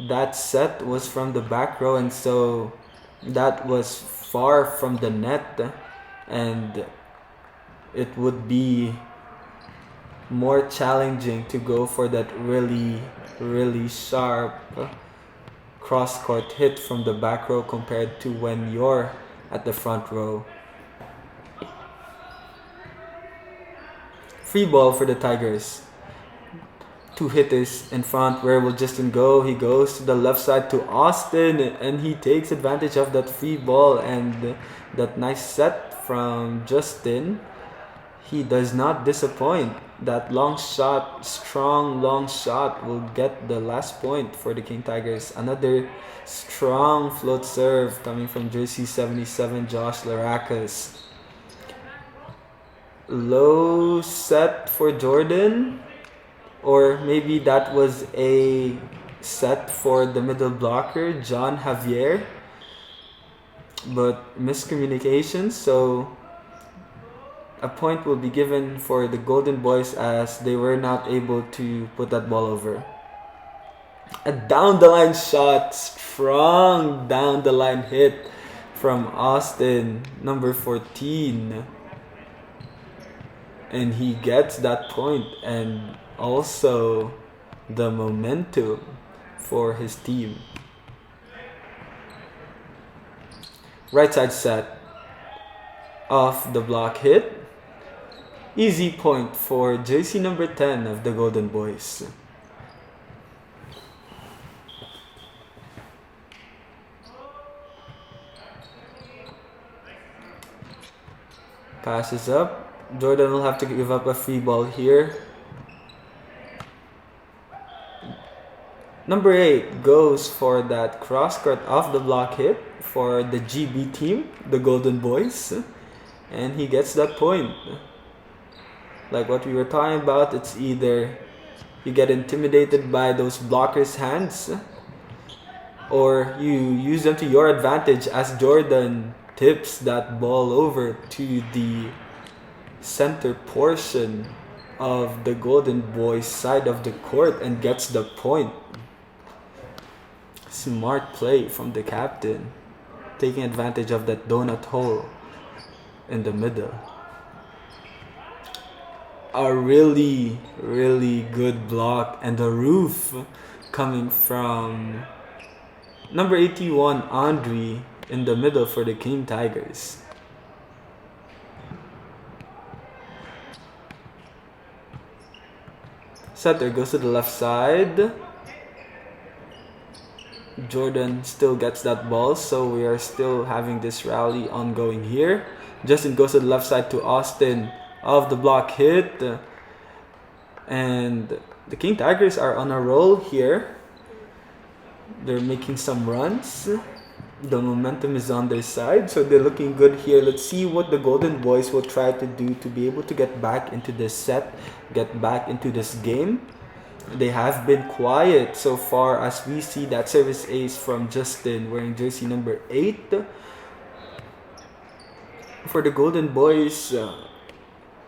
S1: That set was from the back row, and so that was far from the net, and it would be more challenging to go for that really sharp cross-court hit from the back row compared to when you're at the front row. Free ball for the Tigers. Two hitters in front. Where will Justin go? He goes to the left side to Austin, and he takes advantage of that free ball and that nice set from Justin. He does not disappoint. That long shot, strong long shot, will get the last point for the King Tigers. Another strong float serve coming from jersey 77, Josh Laracas. Low set for Jordan, or maybe that was a set for the middle blocker, John Javier, but miscommunication, so a point will be given for the Golden Boys as they were not able to put that ball over. A down the line shot, strong down the line hit from Austin, number 14. And he gets that point and also the momentum for his team. Right side set off the block hit. Easy point for jersey number 10 of the Golden Boys. Passes up. Jordan will have to give up a free ball here. Number 8 goes for that cross court off the block hit for the GB team, the Golden Boys. And he gets that point. Like what we were talking about, it's either you get intimidated by those blockers' hands or you use them to your advantage as Jordan tips that ball over to the center portion of the Golden Boys side of the court and gets the point. Smart play from the captain, taking advantage of that donut hole in the middle. A really good block and a roof coming from number 81, Andre, in the middle for the King Tigers. Setter goes to the left side. Jordan still gets that ball, so we are still having this rally ongoing here. Justin goes to the left side to Austin of the block hit. And the King Tigers are on a roll here. They're making some runs. The momentum is on their side, so they're looking good here. Let's see what the Golden Boys will try to do to be able to get back into this set, get back into this game. They have been quiet so far as we see that service ace from Justin wearing jersey number 8. For the Golden Boys,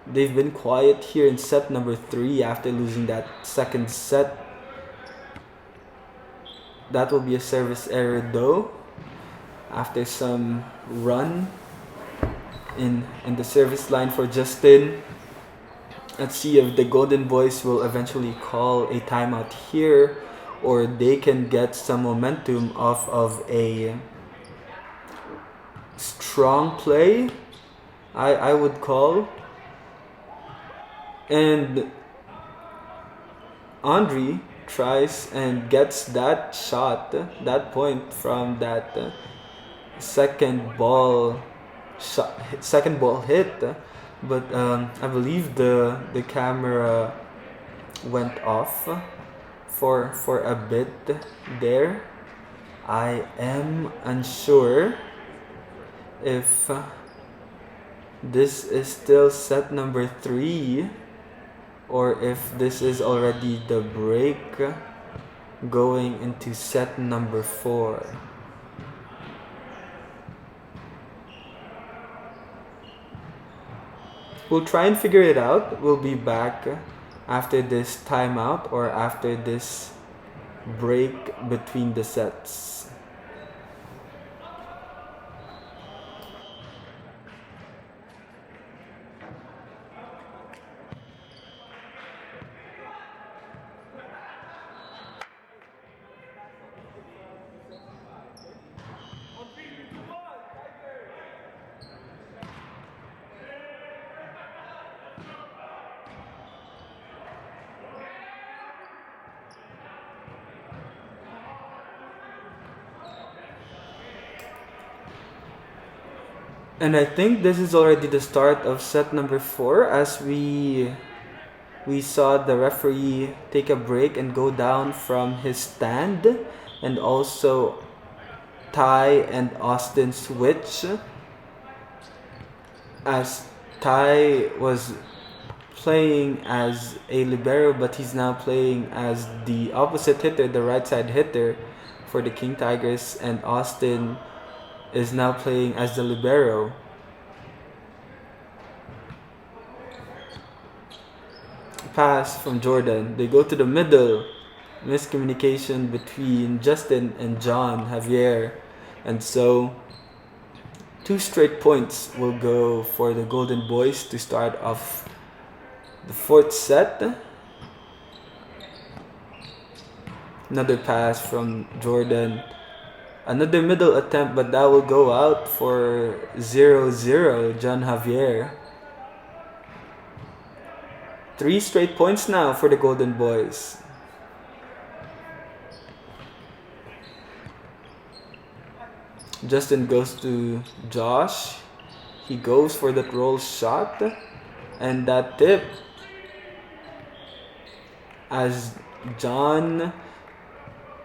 S1: they've been quiet here in set number 3 after losing that second set. That will be a service error though, after some run in the service line for Justin. Let's see if the Golden Boys will eventually call a timeout here, or they can get some momentum off of a strong play, I would call. And Andre tries and gets that shot, that point from that second ball hit, but I believe the camera went off for a bit there. I am unsure if this is still set number 3 or if this is already the break going into set number 4. We'll try and figure it out. We'll be back after this timeout or after this break between the sets. And I think this is already the start of set number 4, as we saw the referee take a break and go down from his stand, and also Ty and Austin switch, as Ty was playing as a libero, but he's now playing as the opposite hitter, the right side hitter for the King Tigers, and Austin is now playing as the libero. Pass from Jordan. They go to the middle. Miscommunication between Justin and John Javier. And so 2 straight points will go for the Golden Boys to start off the 4th set. Another pass from Jordan. Another middle attempt, but that will go out for 0-0, John Javier. 3 straight points now for the Golden Boys. Justin goes to Josh. He goes for that roll shot. And that tip, as John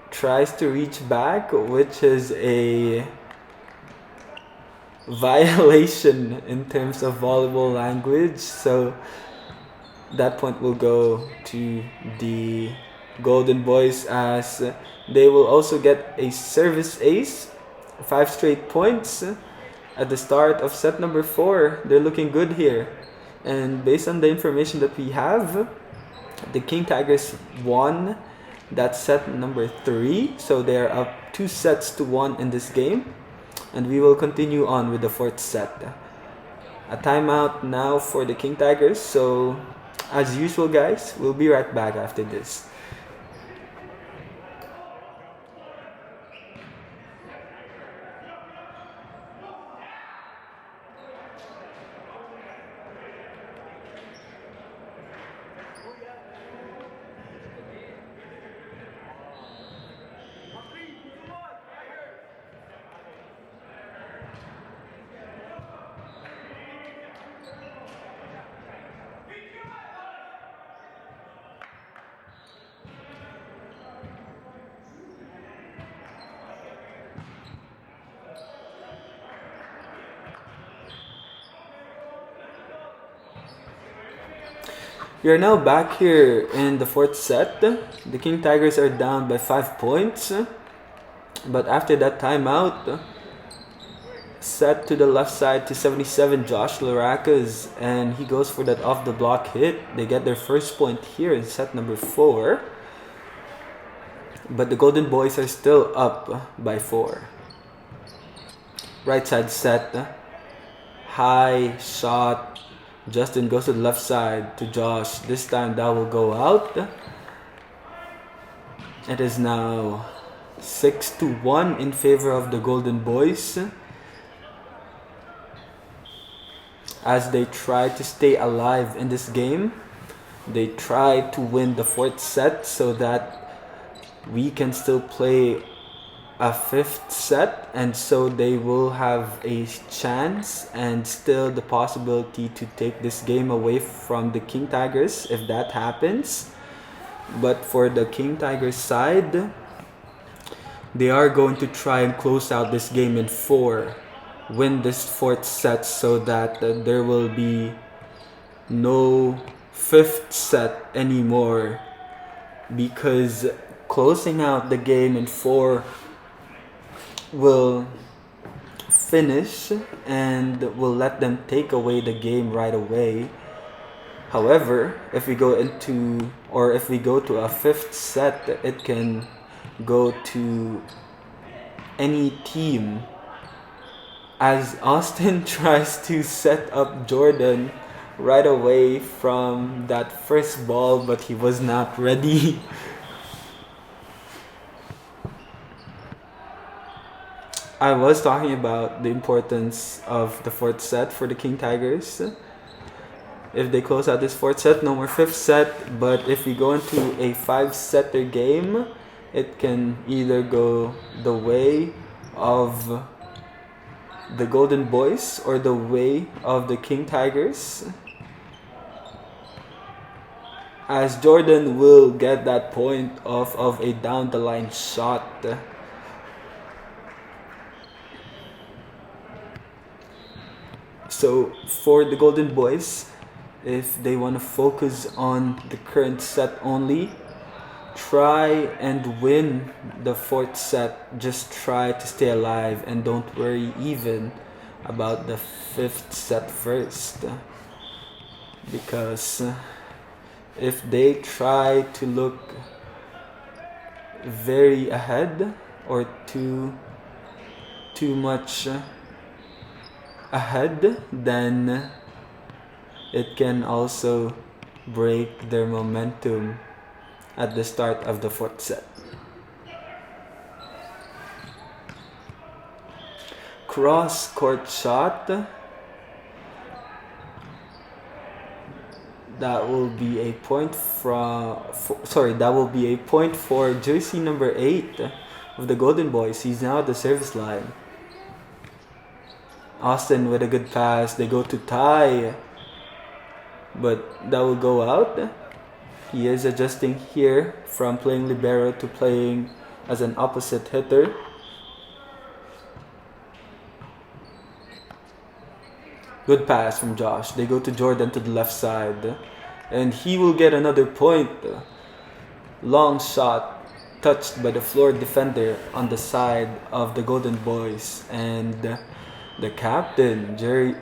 S1: tries to reach back, which is a violation in terms of volleyball language. So that point will go to the Golden Boys, as they will also get a service ace. 5 straight points at the start of set number 4. They're looking good here. And based on the information that we have, the King Tigers won that set number 3. So they're up 2-1 in this game. And we will continue on with the 4th set. A timeout now for the King Tigers. So as usual, guys, we'll be right back after this. We are now back here in the 4th set. The King Tigers are down by 5 points. But after that timeout, set to the left side to 77, Josh Laracas, and he goes for that off the block hit. They get their first point here in set number 4. But the Golden Boys are still up by 4. Right side set. High shot. Justin goes to the left side to Josh. This time that will go out. It is now 6-1 in favor of the Golden Boys, as they try to stay alive in this game. They try to win the 4th set so that we can still play a 5th set, and so they will have a chance and still the possibility to take this game away from the King Tigers if that happens. But for the King Tigers side, they are going to try and close out this game in 4, win this 4th set so that there will be no 5th set anymore, because closing out the game in 4 will finish and will let them take away the game right away. However, if we go to a 5th set, it can go to any team, as Austin tries to set up Jordan right away from that first ball, but he was not ready. I was talking about the importance of the 4th set for the King Tigers. If they close out this 4th set, no more 5th set. But if we go into a 5-setter game, it can either go the way of the Golden Boys or the way of the King Tigers, as Jordan will get that point off of a down the line shot. So for the Golden Boys, if they want to focus on the current set only, try and win the fourth set. Just try to stay alive and don't worry even about the fifth set first. Because if they try to look very ahead or too much ahead, then it can also break their momentum at the start of the fourth set. Cross court shot. That will be a point that will be a point for jersey number 8 of the Golden Boys. He's now at the service line. Austin with a good pass. They go to tie, but that will go out. He is adjusting here from playing libero to playing as an opposite hitter. Good pass from Josh. They go to Jordan to the left side, and he will get another point. Long shot touched by the floor defender on the side of the Golden Boys, and the captain,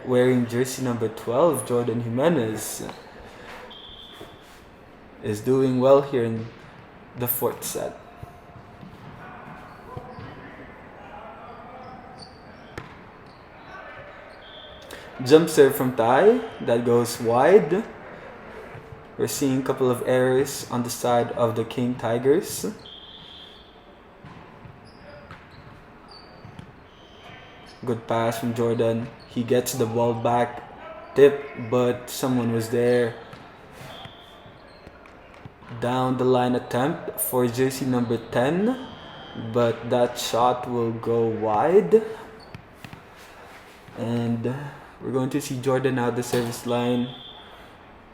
S1: wearing jersey number 12, Jordan Jimenez, is doing well here in the fourth set. Jump serve from Tai, that goes wide. We're seeing a couple of errors on the side of the King Tigers. Good pass from Jordan. He gets the ball back, tip, but someone was there. Down the line attempt for jersey number 10, but that shot will go wide. And we're going to see Jordan out the service line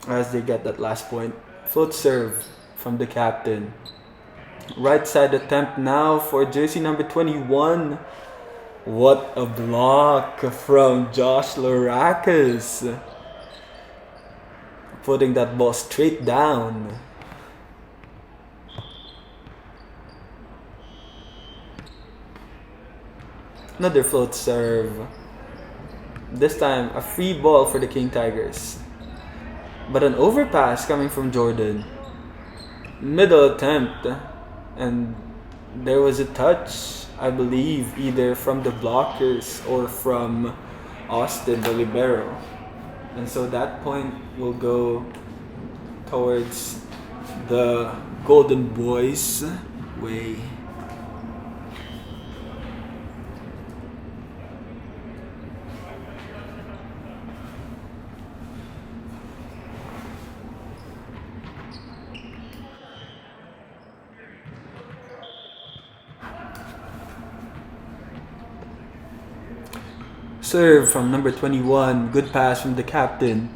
S1: as they get that last point. Float serve from the captain. Right side attempt now for jersey number 21. What a block from Josh Lorakis, putting that ball straight down. Another float serve. This time a free ball for the King Tigers, but an overpass coming from Jordan. Middle attempt, and there was a touch, I believe, either from the blockers or from Austin, the libero, and so that point will go towards the Golden Boys' way. Serve from number 21. Good pass from the captain.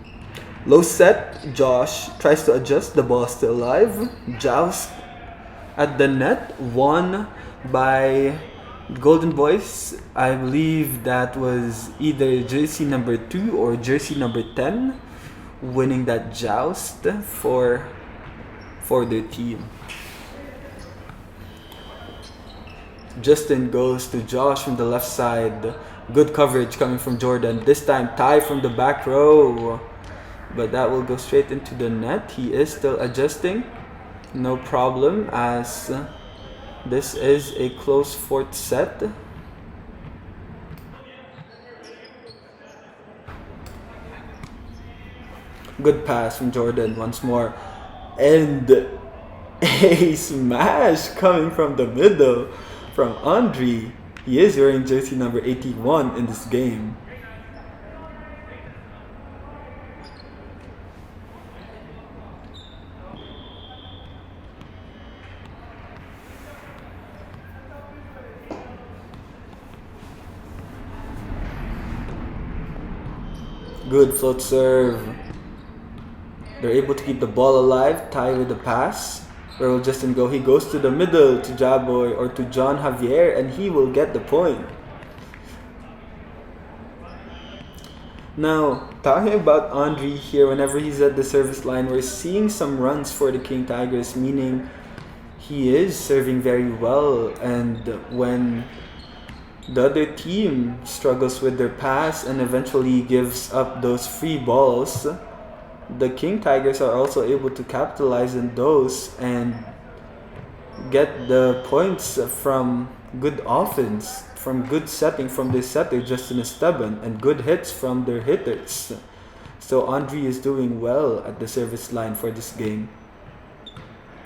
S1: Low set. Josh tries to adjust. The ball still alive. Joust at the net. Won by Golden Boys. I believe that was either jersey number 2 or jersey number 10 winning that joust for their team. Justin goes to Josh from the left side. Good coverage coming from Jordan. This time tie from the back row, but that will go straight into the net. He is still adjusting. No problem, as this is a close fourth set. Good pass from Jordan once more, and a smash coming from the middle from Andre. He is wearing jersey number 81 in this game. Good float serve. They're able to keep the ball alive. Tie with the pass. Where will Justin go? He goes to the middle to Jaboy or to John Javier, and he will get the point. Now, talking about Andre here, whenever he's at the service line, we're seeing some runs for the King Tigers, meaning he is serving very well. And when the other team struggles with their pass and eventually gives up those free balls, the King Tigers are also able to capitalize on those and get the points from good offense, from good setting from their setter Justin Esteban, and good hits from their hitters. So Andre is doing well at the service line for this game.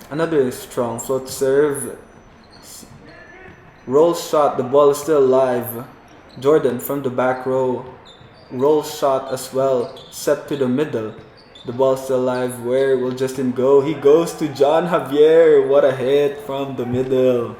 S1: Another strong float serve. Roll shot, the ball is still alive. Jordan from the back row. Roll shot as well, set to the middle. The ball still alive. Where will Justin go? He goes to John Javier. What a hit from the middle.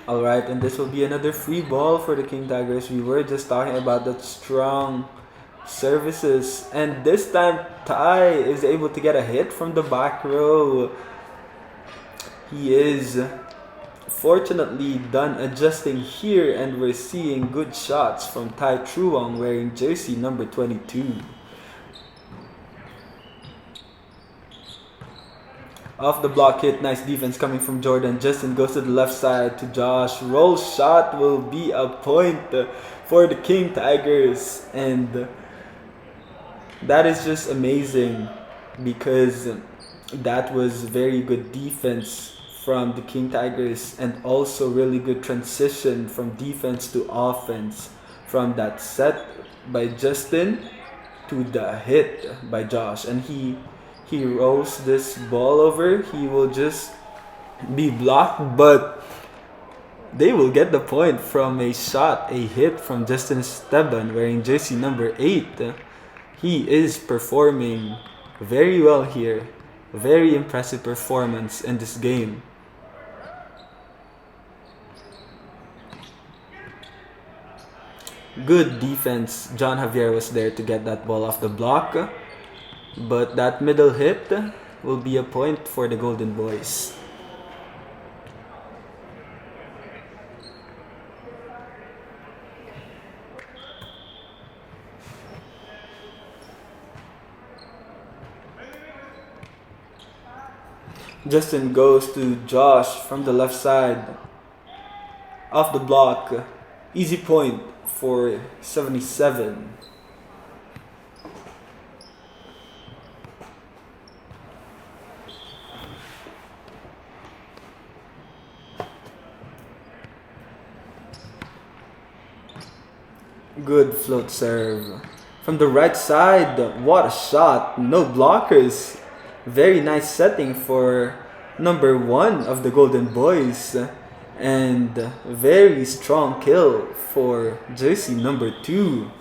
S1: Alright, and this will be another free ball for the King Tigers. We were just talking about that strong services, and this time Ty is able to get a hit from the back row. He is fortunately done adjusting here, and we're seeing good shots from Tai Truong wearing jersey number 22. Off the block hit, nice defense coming from Jordan. Justin goes to the left side to Josh. Roll shot will be a point for the King Tigers. And that is just amazing because that was very good defense from the King Tigers, and also really good transition from defense to offense from that set by Justin to the hit by Josh. And he rolls this ball over. He will just be blocked, but they will get the point from a shot, a hit from Justin Esteban wearing jersey number 8. He is performing very well here. Very impressive performance in this game. Good defense. John Javier was there to get that ball off the block. But that middle hit will be a point for the Golden Boys. Justin goes to Josh from the left side. Off the block. Easy point for 77. Good float serve. From the right side, what a shot. No blockers. Very nice setting for number 1 of the Golden Boys. And very strong kill for jersey number 2.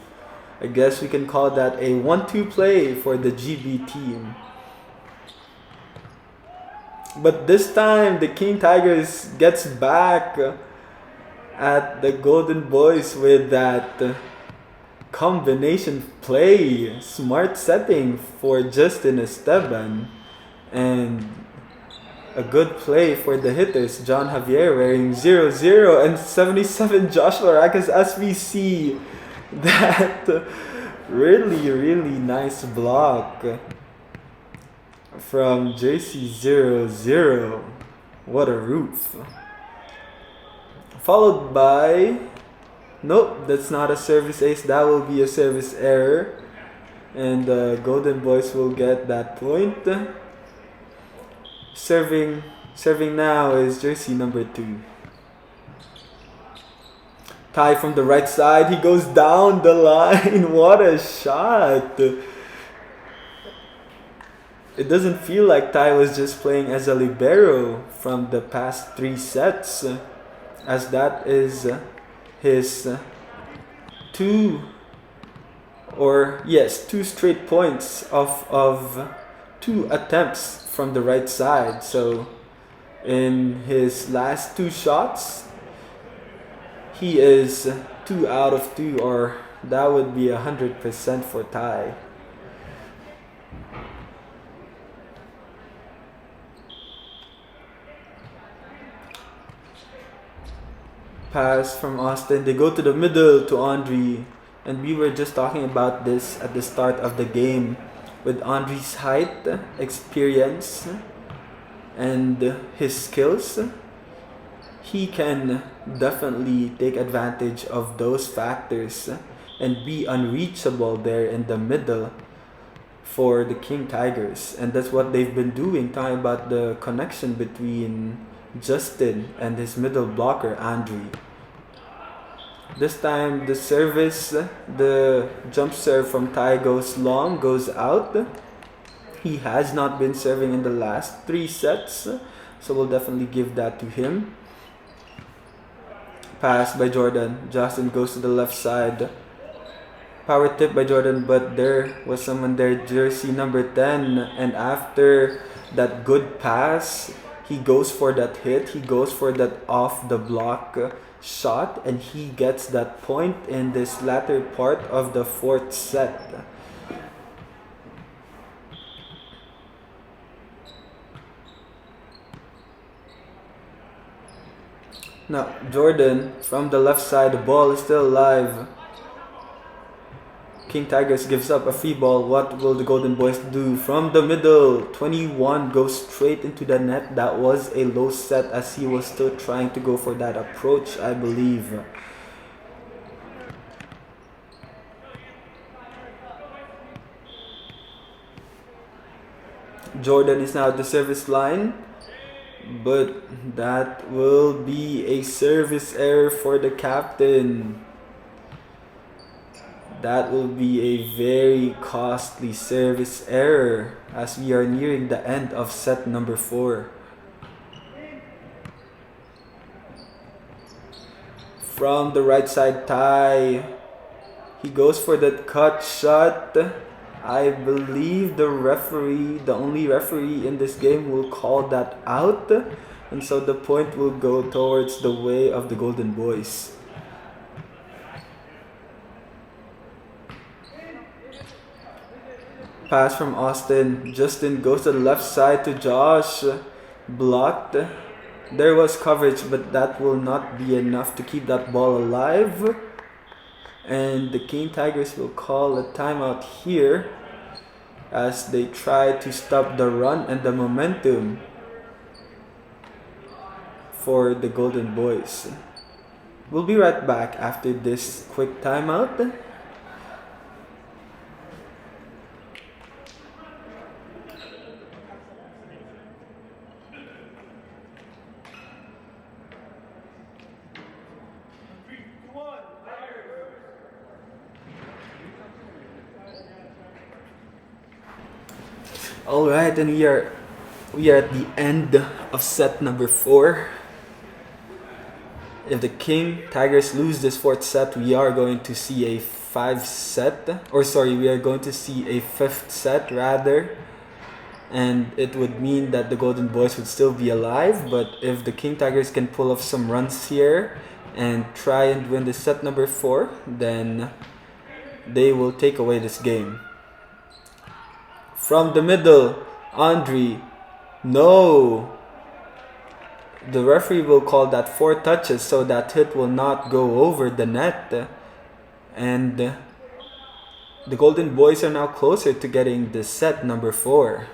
S1: I guess we can call that a 1-2 play for the GB team. But this time, the King Tigers gets back at the Golden Boys with that combination play. Smart setting for Justin Esteban. And a good play for the hitters. John Javier wearing 0-0 and 77 Joshua Rakas, as we see that really nice block from JC 0-0. What a roof. Followed by, nope, that's not a service ace, that will be a service error. And the Golden Boys will get that point. Serving now is jersey number 2. Ty from the right side, he goes down the line. What a shot. It doesn't feel like Ty was just playing as a libero from the past 3 sets, as that is his two two straight points of two attempts from the right side. So in his last two shots, he is 2 out of 2, or that would be 100% for tie. Pass from Austin. They go to the middle to Andre. And we were just talking about this at the start of the game. With Andre's height, experience, and his skills, he can definitely take advantage of those factors and be unreachable there in the middle for the King Tigers. And that's what they've been doing, talking about the connection between Justin and his middle blocker, Andre. This time the service, the jump serve from Ty goes long, goes out. He has not been serving in the last 3 sets, so we'll definitely give that to him. Pass by Jordan. Justin goes to the left side. Power tip by Jordan, but there was someone there, jersey number 10. And after that good pass, he goes for that hit. He goes for that off the block shot, and he gets that point in this latter part of the 4th set. Now Jordan from the left side, the ball is still alive. King Tigers gives up a free ball. What will the Golden Boys do? From the middle, 21 goes straight into the net. That was a low set as he was still trying to go for that approach, I believe. Jordan is now at the service line, but that will be a service error for the captain. That will be a very costly service error as we are nearing the end of set number 4. From the right side, Ty. He goes for that cut shot. I believe the referee, the only referee in this game, will call that out. And so the point will go towards the way of the Golden Boys. Pass from Austin. Justin goes to the left side to Josh. Blocked. There was coverage, but that will not be enough to keep that ball alive. And the King Tigers will call a timeout here as they try to stop the run and the momentum for the Golden Boys. We'll be right back after this quick timeout. Alright, and we are at the end of set number 4. If the King Tigers lose this 4th set, we are going to see a 5th set, we are going to see a 5th set rather, and it would mean that the Golden Boys would still be alive. But if the King Tigers can pull off some runs here and try and win the set number 4, then they will take away this game. From the middle, Andre. No. The referee will call that 4 touches, so that hit will not go over the net. And the Golden Boys are now closer to getting the set number 4.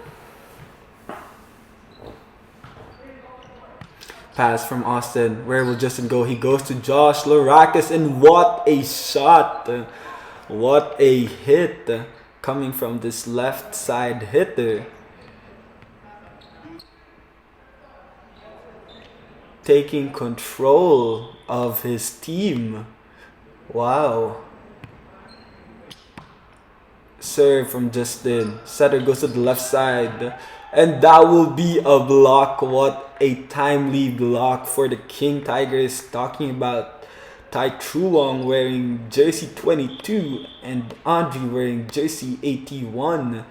S1: Pass from Austin. Where will Justin go? He goes to Josh Larakis, and what a shot! What a hit coming from this left side hitter. Taking control of his team. Wow. Serve from Justin. Setter goes to the left side. And that will be a block. What a timely block for the King Tigers. Talking about Tai Truong wearing jersey 22 and Andre wearing jersey 81.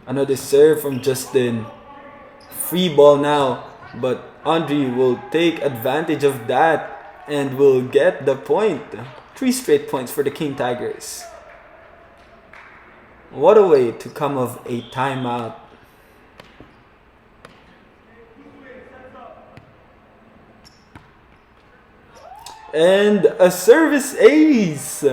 S1: Another serve from Justin. Free ball now, but Andre will take advantage of that and will get the point. 3 straight points for the King Tigers. What a way to come of a timeout. And a service ace!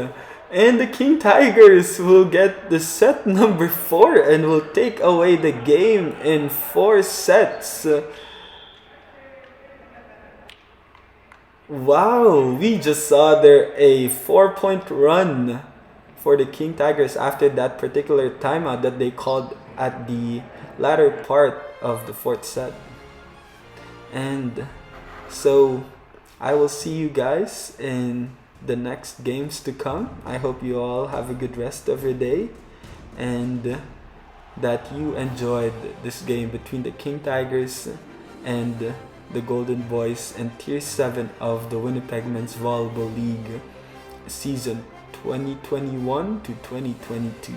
S1: And the King Tigers will get the set number 4 and will take away the game in 4 sets. Wow, we just saw there a 4-point run for the King Tigers after that particular timeout that they called at the latter part of the 4th set. And so I will see you guys in the next games to come. I hope you all have a good rest of your day and that you enjoyed this game between the King Tigers and the Golden Boys in Tier 7 of the Winnipeg Men's Volleyball League season 2021 to 2022.